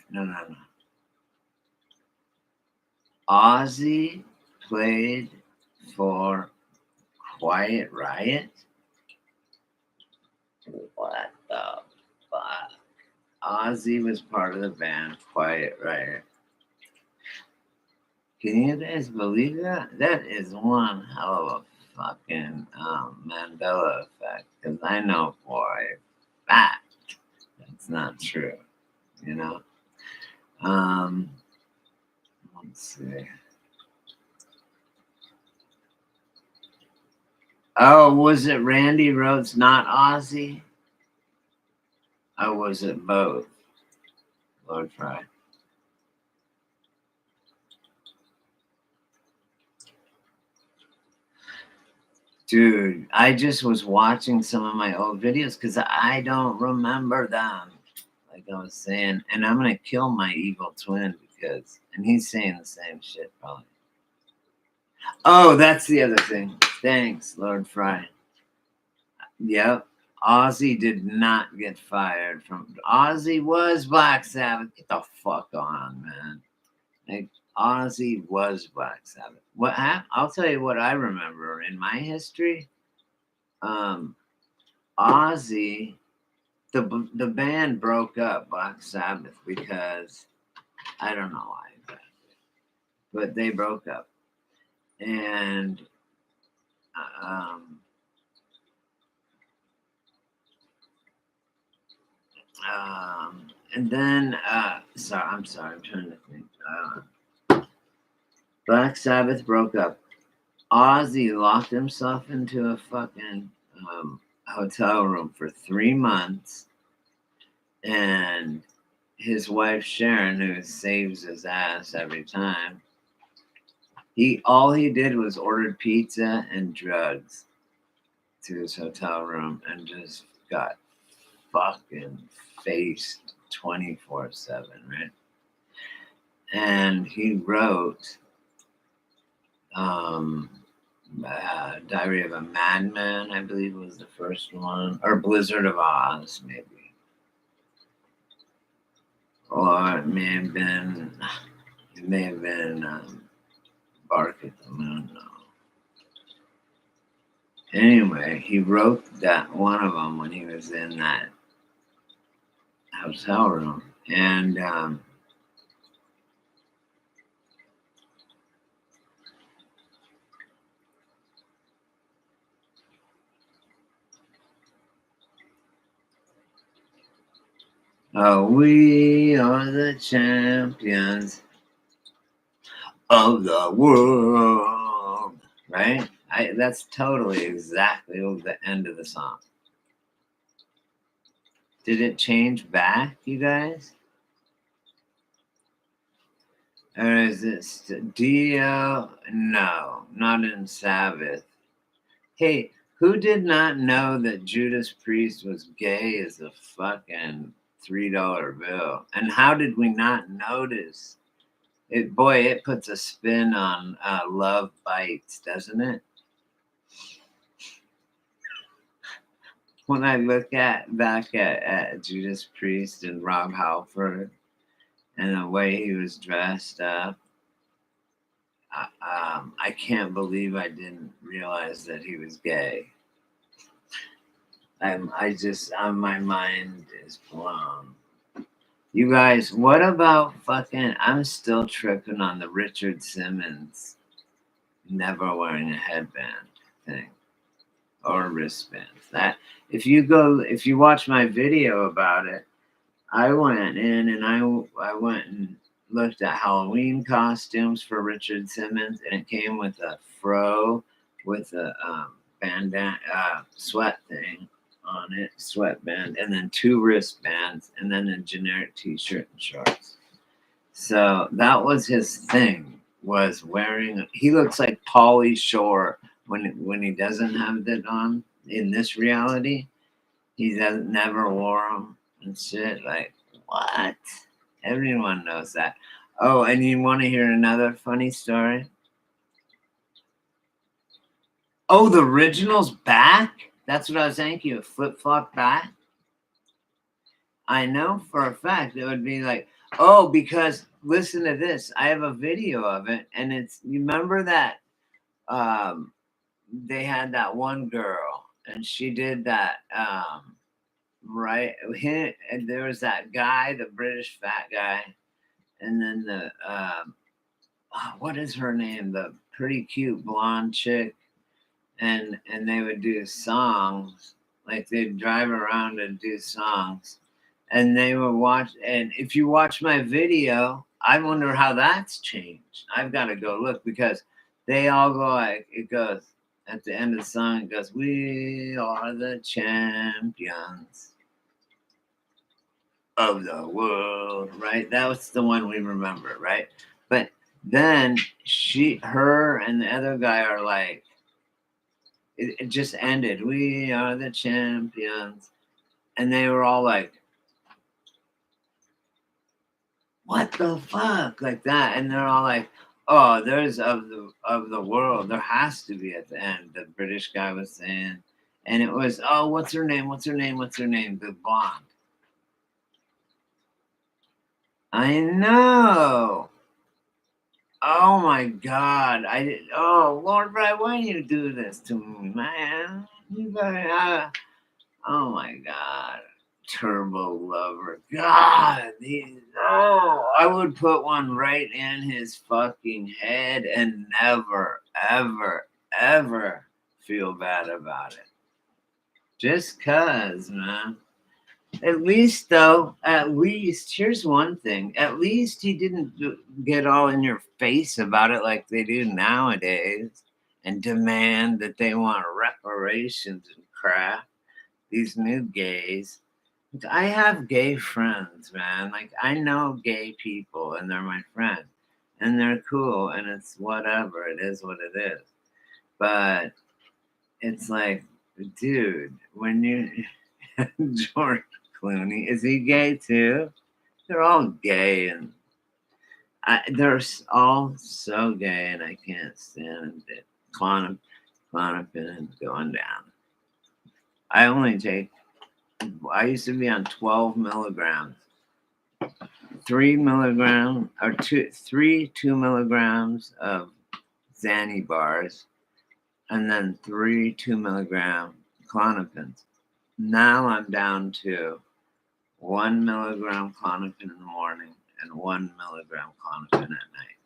No. Ozzy played for Quiet Riot? What the fuck? Ozzy was part of the band Quiet Riot. Can you guys believe that? That is one hell of a fucking Mandela effect. Because I know for a fact that's not true. You know? Let's see. Oh, was it Randy Rhoads, not Ozzy? Or was it both? Lord Fry. Dude, I just was watching some of my old videos because I don't remember them. Like I was saying, and I'm gonna kill my evil twin because, and he's saying the same shit probably. Oh, that's the other thing. Thanks, Lord Fry. Yep. Ozzy did not get fired from. Ozzy was Black Sabbath. Get the fuck on, man. Like Ozzy was Black Sabbath. What happened? I'll tell you what I remember in my history. Ozzy, the band broke up, Black Sabbath, because I don't know why exactly, but they broke up, and and then sorry, I'm trying to think. Black Sabbath broke up. Ozzy locked himself into a fucking hotel room for 3 months, and his wife Sharon, who saves his ass every time, all he did was ordered pizza and drugs to his hotel room and just got fucking faced 24/7, right? And he wrote Diary of a Madman, I believe was the first one, or Blizzard of Oz, maybe, or it may have been Bark at the Moon. No. Anyway, he wrote that one of them when he was in that hotel room, and we are the champions of the world, right? That's totally exactly the end of the song. Did it change back, you guys? Or is it Dio? No, not in Sabbath. Hey, who did not know that Judas Priest was gay as a fucking $3 bill? And how did we not notice? It puts a spin on Love Bites, doesn't it? When I look back at Judas Priest and Rob Halford and the way he was dressed up, I can't believe I didn't realize that he was gay. My mind is blown. You guys, what about fucking? I'm still tripping on the Richard Simmons never wearing a headband thing or wristbands. That if you watch my video about it, I went in and I went and looked at Halloween costumes for Richard Simmons, and it came with a fro with a bandana sweat thing on it, sweatband, and then 2 wristbands, and then a generic t-shirt and shorts. So that was his thing, was wearing. He looks like Pauly Shore when he doesn't have that on in this reality. He never wore them and shit. Like, what? Everyone knows that. Oh, and you want to hear another funny story? Oh, the original's back? That's what I was thinking. A flip-flop back? I know for a fact it would be like, oh, because listen to this. I have a video of it, and you remember that um they had that one girl and she did that right and there was that guy, the British fat guy, and then the what is her name? The pretty cute blonde chick, and they would do songs, like they'd drive around and do songs, and they would watch. And if you watch my video, I wonder how that's changed. I've got to go look because they all go like it goes at the end of the song. It goes, "We are the champions of the world," right? That was the one we remember, right? But then her, and the other guy are like, it just ended. We are the champions, and they were all like, "What the fuck?" like that, and they're all like, "Oh, there's of the world. There has to be at the end." The British guy was saying, and it was, "Oh, what's her name? What's her name? What's her name?" The blonde. I know. Oh my God! Oh Lord, Brad, why do you do this to me, man? You gotta. Oh my God. Turbo Lover. God, I would put one right in his fucking head and never, ever, ever feel bad about it. Just cuz, man. At least, though, here's one thing. At least he didn't get all in your face about it like they do nowadays and demand that they want reparations and crap. These new gays. I have gay friends, man. Like, I know gay people and they're my friends and they're cool and it's whatever. It is what it is. But it's like, dude, when you George Clooney, is he gay too? They're all gay and they're all so gay and I can't stand it. Clonopin going down. I used to be on 12 milligrams, 3 milligrams or three 2 milligrams of Xanny bars, and then 3 2 milligram Clonopins. Now I'm down to 1 milligram Clonopin in the morning and 1 milligram Clonopin at night.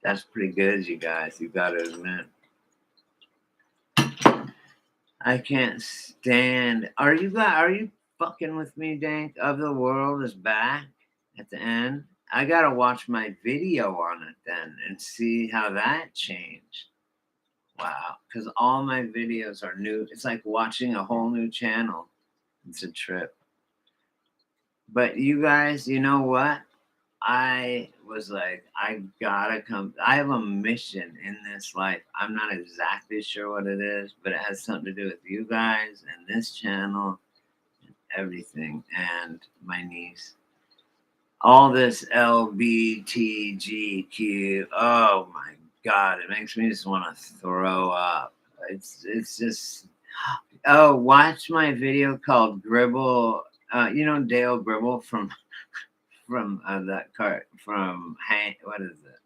That's pretty good, you guys. You got to admit. I can't stand. Are you fucking with me, Dank? Of the World is back at the end. I gotta watch my video on it then and see how that changed. Wow, because all my videos are new. It's like watching a whole new channel. It's a trip. But you guys, you know what? I was like, I gotta come. I have a mission in this life. I'm not exactly sure what it is, but it has something to do with you guys and this channel and everything, and my niece. All this LBTGQ. Oh my God, it makes me just want to throw up. It's just. Oh, watch my video called Gribble. You know Dale Gribble from that cart from Hank. What is it?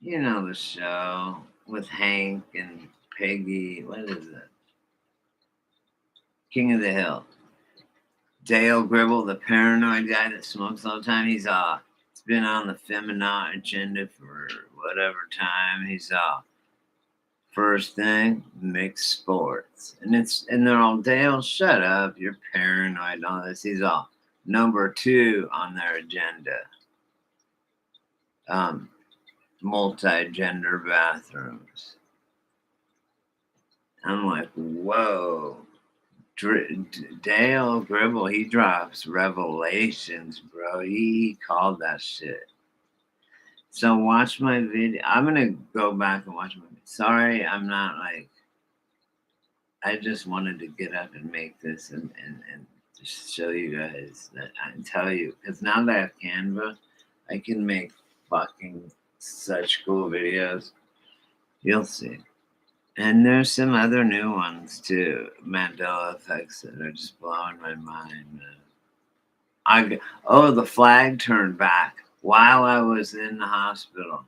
You know the show with Hank and Peggy. What is it? King of the Hill. Dale Gribble, the paranoid guy that smokes all the time. He's been on the feminazi agenda for whatever time. He's first thing, mixed sports, and they're all, Dale, shut up, you're paranoid and all this. He's all number 2 on their agenda. Multi-gender bathrooms. I'm like, whoa. Dale Gribble, he drops revelations, bro. He called that shit. So watch my video. I'm gonna go back and watch my video. Sorry, I'm not like. I just wanted to get up and make this and just show you guys that and tell you, because now that I have Canva, I can make fucking such cool videos. You'll see. And there's some other new ones too, Mandela effects that are just blowing my mind, man. The flag turned back while I was in the hospital.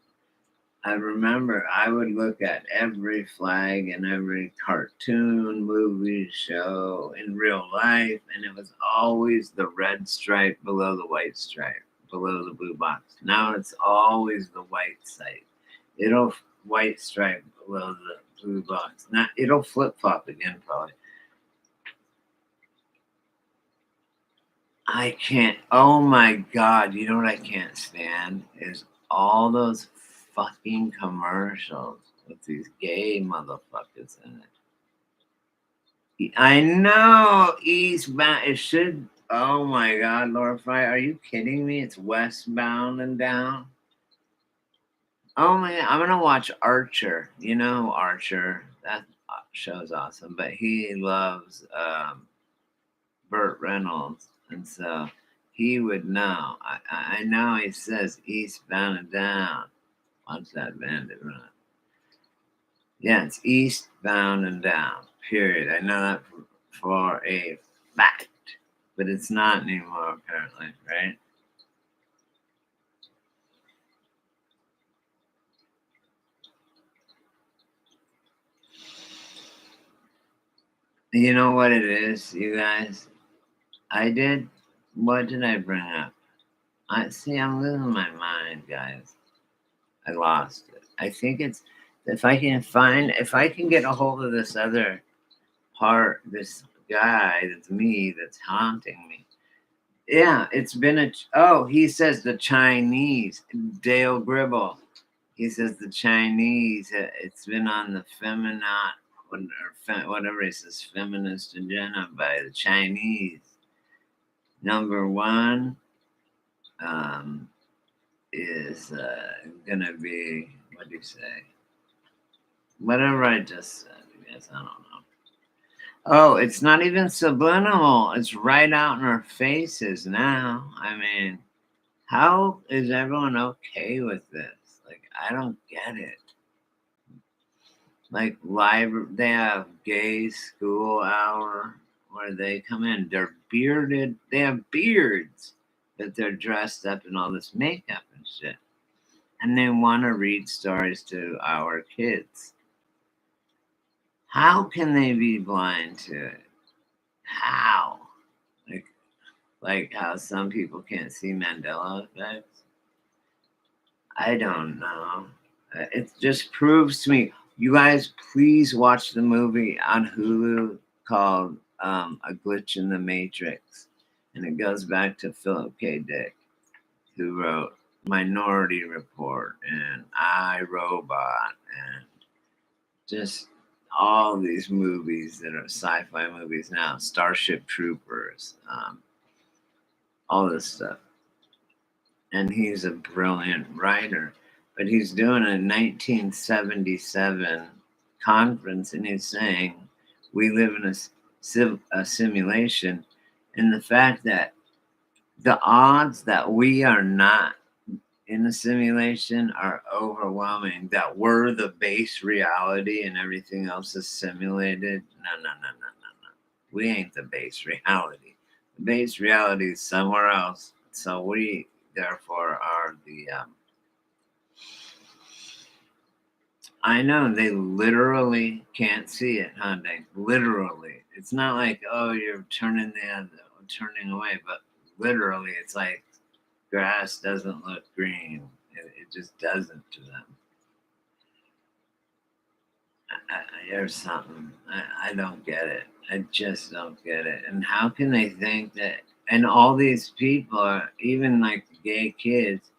I remember I would look at every flag in every cartoon, movie, show, in real life, and it was always the red stripe below the white stripe, below the blue box. Now it's always the white stripe. It'll white stripe below the blue box. Now it'll flip flop again, probably. I can't. Oh my God! You know what I can't stand is all those fucking commercials with these gay motherfuckers in it. I know eastbound. It should. Oh my God, Laura Fry, are you kidding me? It's westbound and down. Oh man, I'm gonna watch Archer. You know Archer. That show's awesome. But he loves Burt Reynolds, and so he would know. I know he says eastbound and down. Watch that bandit run. Yeah, it's eastbound and down. Period. I know that for a fact, but it's not anymore apparently, right? You know what it is, you guys? I did. What did I bring up? I see. I'm losing my mind, guys. I lost it. I think it's if I can get a hold of this other part, this guy that's me that's haunting me. Yeah, it's been he says the Chinese, Dale Gribble. He says the Chinese, it's been on the whatever he says, feminist agenda by the Chinese. Number one um, is going to be, what do you say? Whatever I just said, I guess, I don't know. Oh, it's not even subliminal. It's right out in our faces now. I mean, how is everyone okay with this? Like, I don't get it. Like, they have gay school hour where they come in. They're bearded. They have beards, but they're dressed up in all this makeup and shit. And they want to read stories to our kids. How can they be blind to it? How? Like, like how some people can't see Mandela effects? I don't know. It just proves to me. You guys, please watch the movie on Hulu called A Glitch in the Matrix. And it goes back to Philip K. Dick, who wrote Minority Report and I, Robot and just all these movies that are sci-fi movies now, Starship Troopers, all this stuff. And he's a brilliant writer. But he's doing a 1977 conference, and he's saying we live in a simulation, and the fact that the odds that we are not in a simulation are overwhelming. That we're the base reality and everything else is simulated. No. We ain't the base reality. The base reality is somewhere else. So we therefore are the I know they literally can't see it, huh? They literally. It's not like, oh, you're turning away, but literally, it's like grass doesn't look green. It just doesn't to them. There's something. I don't get it. I just don't get it. And how can they think that? And all these people are, even like gay kids,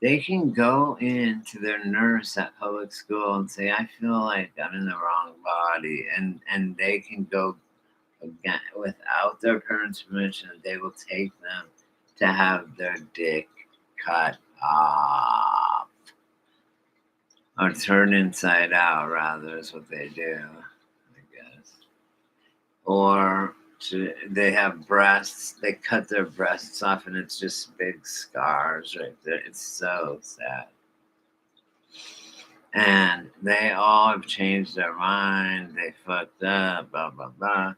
they can go into their nurse at public school and say, I feel like I'm in the wrong body. And they can go again without their parents' permission. They will take them to have their dick cut off or turned inside out, rather, is what they do, I guess. Or they have breasts, they cut their breasts off and it's just big scars right there. It's so sad. And they all have changed their mind. They fucked up, blah, blah, blah.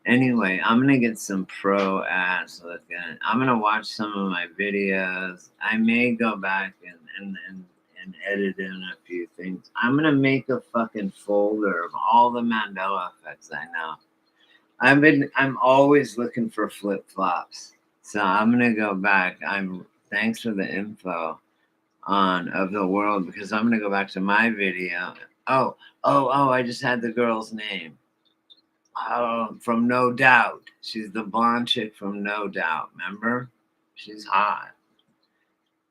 Anyway, I'm going to get some pro ass looking. I'm going to watch some of my videos. I may go back and edit in a few things. I'm going to make a fucking folder of all the Mandela effects I know. I'm always looking for flip-flops. So I'm going to go back. Thanks for the info of the world, because I'm going to go back to my video. Oh, I just had the girl's name. From No Doubt. She's the blonde chick from No Doubt. Remember? She's hot.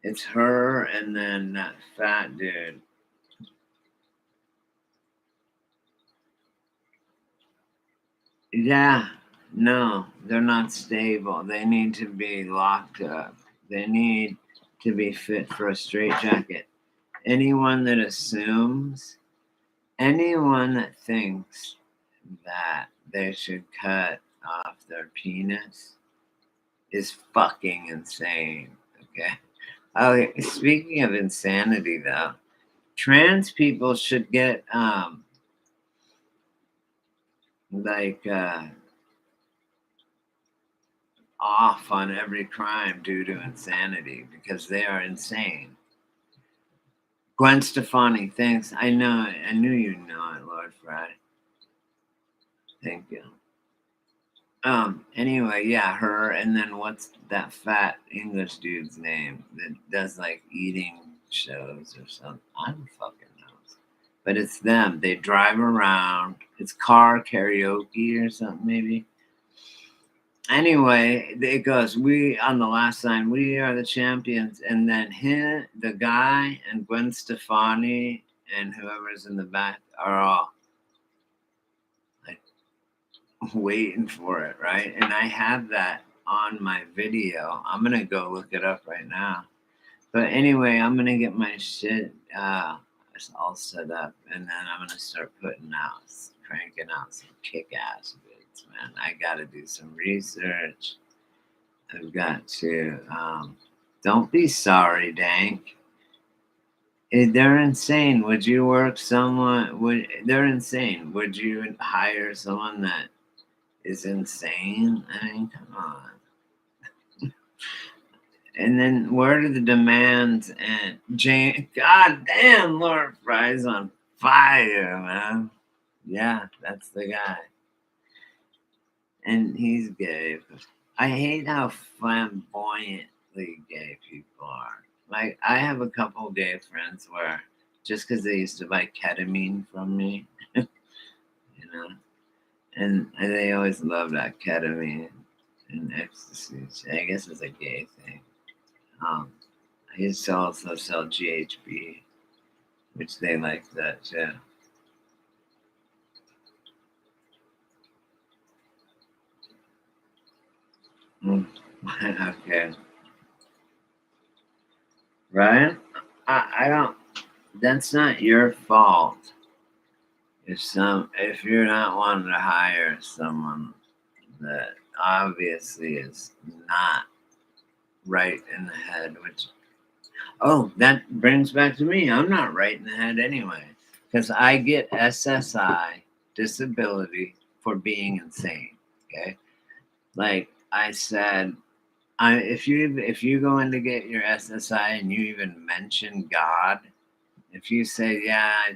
It's her and then that fat dude. Yeah. No, they're not stable. They need to be locked up. They need to be fit for a straitjacket. Anyone that assumes, anyone that thinks that they should cut off their penis is fucking insane. Okay. Oh, speaking of insanity, though, trans people should get like off on every crime due to insanity, because they are insane. Gwen Stefani, thanks. I knew you know it, Lord Fry. Thank you. Anyway, yeah, her, and then what's that fat English dude's name that does like eating shows or something? I don't fucking know. But it's them. They drive around. It's car karaoke or something, maybe. Anyway, it goes, we, on the last sign, we are the champions. And then him, the guy, and Gwen Stefani, and whoever's in the back are all like waiting for it, right? And I have that on my video. I'm going to go look it up right now. But anyway, I'm going to get my shit all set up, and then I'm going to start cranking out some kick-ass vids, man. I got to do some research. I've got to, don't be sorry, Dank. They're insane. Would you work someone, they're insane. Would you hire someone that is insane? I mean, come on. And then where are the demands? And God damn, Lord Fry's on fire, man. Yeah, that's the guy. And he's gay. I hate how flamboyantly gay people are. Like, I have a couple gay friends where just because they used to buy ketamine from me, you know, and they always love that ketamine and ecstasy. I guess it's a gay thing. I used to also sell GHB, which they like that too. Okay. Ryan, I don't, that's not your fault. If you're not wanting to hire someone that obviously is not right in the head, which, oh, that brings back to me. I'm not right in the head anyway, because I get SSI disability for being insane. Okay, like I said, if you go in to get your SSI and you even mention God, if you say, yeah, I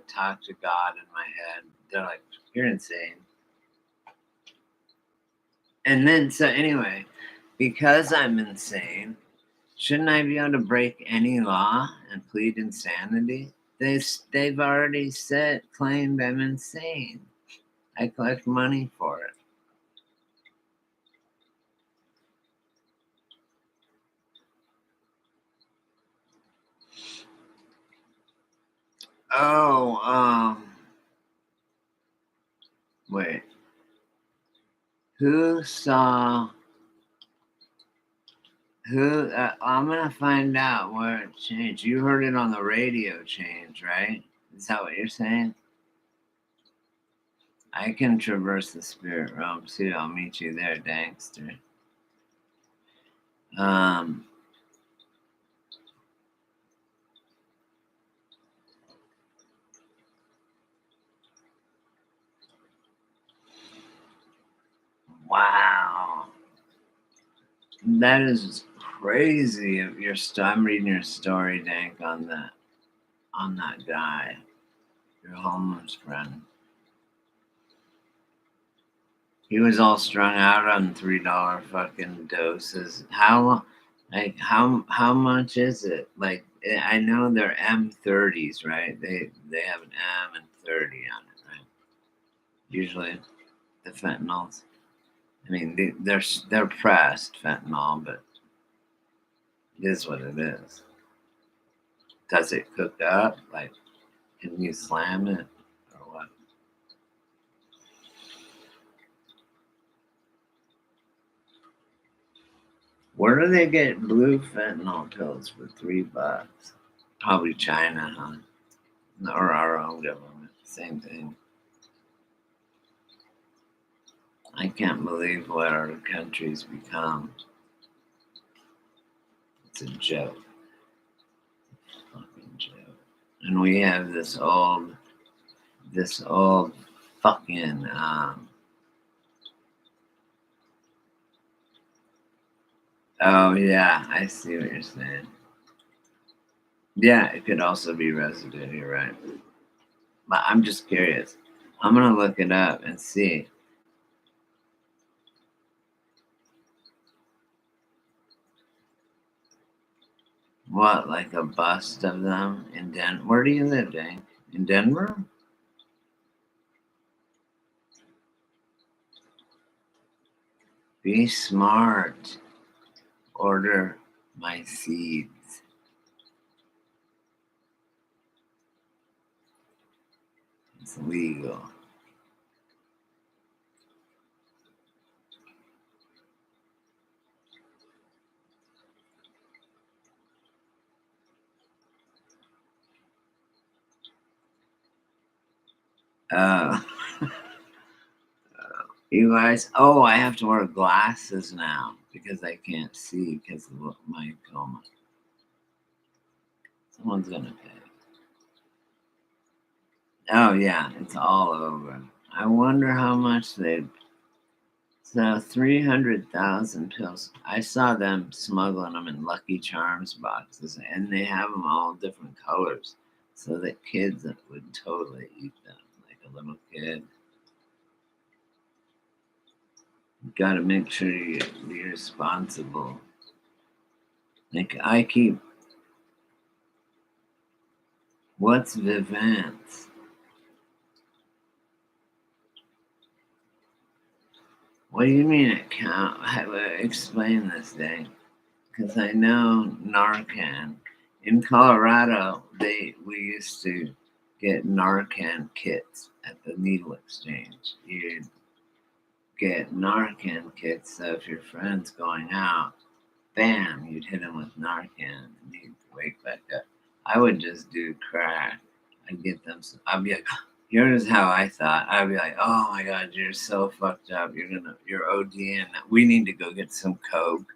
talk to God in my head, they're like, you're insane. And then, so anyway, because I'm insane, shouldn't I be able to break any law and plead insanity? They've already claimed I'm insane. I collect money for it. Oh, wait. Who saw? I'm gonna find out where it changed. You heard it on the radio change, right? Is that what you're saying? I can traverse the spirit realm too. I'll meet you there, Dankster. Wow. That is crazy. I'm reading your story, Dank, on that guy, your homeless friend. He was all strung out on $3 fucking doses. How much is it? Like, I know they're M30s, right? They have an M and 30 on it, right? Usually the fentanyls. I mean, they're pressed fentanyl, but it is what it is. Does it cook up? Like, can you slam it or what? Where do they get blue fentanyl pills for $3? Probably China, huh? Or our own government. Same thing. I can't believe what our country's become. It's a joke. Fucking joke. And we have this old fucking oh yeah, I see what you're saying. Yeah, it could also be residue, you're right. But I'm just curious. I'm gonna look it up and see. What, like a bust of them in Denver? Where do you live, Dane? In Denver? Be smart. Order my seeds. It's legal. Uh, you guys, oh, I have to wear glasses now because I can't see because of my coma. Someone's gonna pay. Oh, yeah, it's all over. I wonder how much they. So 300,000 pills. I saw them smuggling them in Lucky Charms boxes, and they have them all different colors, so that kids would totally eat them, like a little kid. You gotta make sure you be responsible. Like I keep. What's Vivance? What do you mean it count? Explain this thing, because I know Narcan. In Colorado, we used to get Narcan kits at the needle exchange. You'd get Narcan kits, so if your friend's going out, bam, you'd hit him with Narcan and he'd wake back up. I would just do crack. I'd get them. I'd be like, here's how I thought. I'd be like, oh my God, you're so fucked up. You're ODing. We need to go get some coke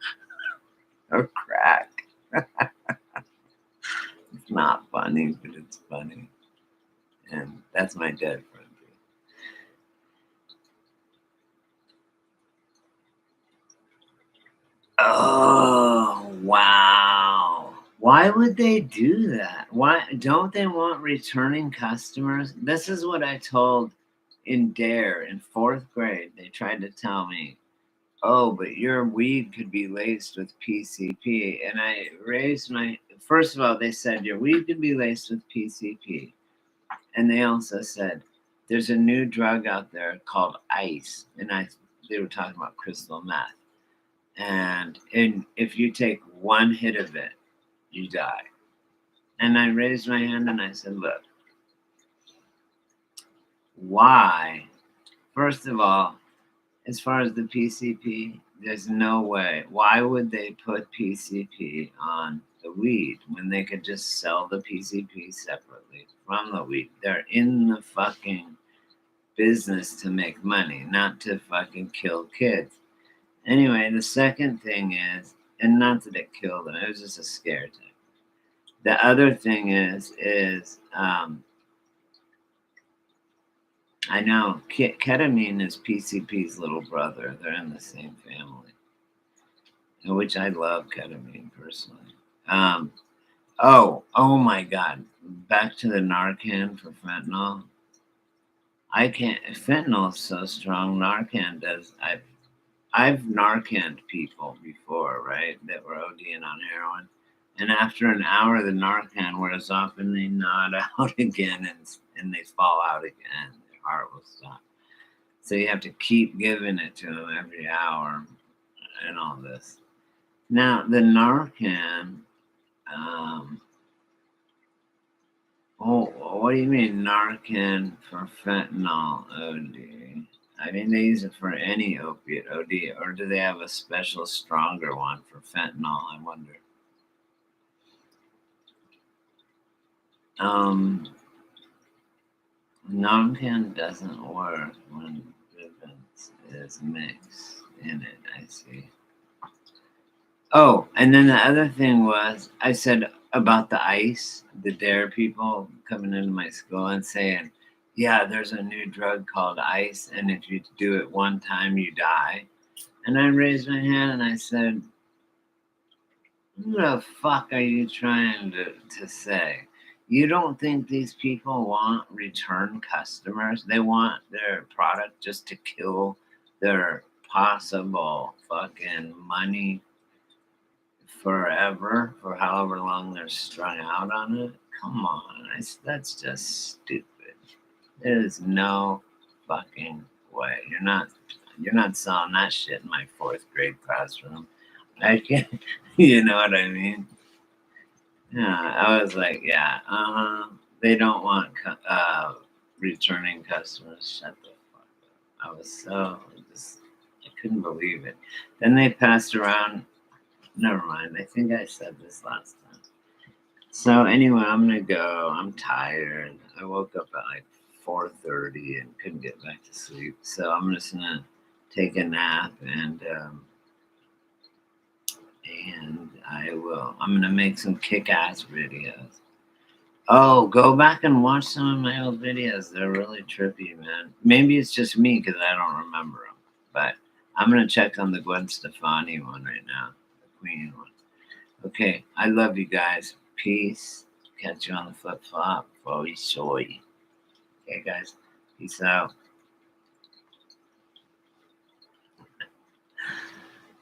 or crack. It's not funny, but it's funny. And that's my dead friend. Oh, wow. Why would they do that? Why don't they want returning customers? This is what I told in Dare in fourth grade. They tried to tell me, oh, but your weed could be laced with PCP. And I raised my, first of all, they said your weed could be laced with PCP. And they also said, there's a new drug out there called ice. And they were talking about crystal meth. And if you take one hit of it, you die. And I raised my hand and I said, look, why? First of all, as far as the PCP, there's no way. Why would they put PCP on the weed when they could just sell the PCP separately from the weed? They're in the fucking business to make money, not to fucking kill kids. Anyway, the second thing is, and not that it killed them, it was just a scare tactic. The other thing is I know. Ketamine is PCP's little brother. They're in the same family, which I love ketamine personally. Um, oh my God. Back to the Narcan for fentanyl. I can't. Fentanyl is so strong. Narcan does. I've Narcaned people before, right? That were ODing on heroin, and after an hour, the Narcan wears off, and they nod out again, and they fall out again. Their heart will stop. So you have to keep giving it to them every hour, and all this. Now the Narcan. Um, Oh, what do you mean Narcan for fentanyl OD? I mean, they use it for any opiate OD, or do they have a special, stronger one for fentanyl? I wonder. Um, Narcan doesn't work when Vivint is mixed in it. I see. Oh, and then the other thing was, I said about the ICE, the DARE people coming into my school and saying, yeah, there's a new drug called ICE, and if you do it one time, you die. And I raised my hand and I said, who the fuck are you trying to say? You don't think these people want return customers? They want their product just to kill their possible fucking money forever for however long they're strung out on it. Come on, that's just stupid. There's no fucking way. You're not selling that shit in my fourth grade classroom. I can't. You know what I mean? Yeah, I was like, yeah, they don't want returning customers. Shut the fuck up. I was so just, I couldn't believe it. Then they passed around. Never mind. I think I said this last time. So anyway, I'm gonna go. I'm tired. I woke up at like 4:30 and couldn't get back to sleep. So I'm just gonna take a nap and I will. I'm gonna make some kick-ass videos. Oh, go back and watch some of my old videos. They're really trippy, man. Maybe it's just me because I don't remember them. But I'm gonna check on the Gwen Stefani one right now, the Queen one. Okay, I love you guys. Peace. Catch you on the flip flop. Boy, soy. Okay, guys. Peace out.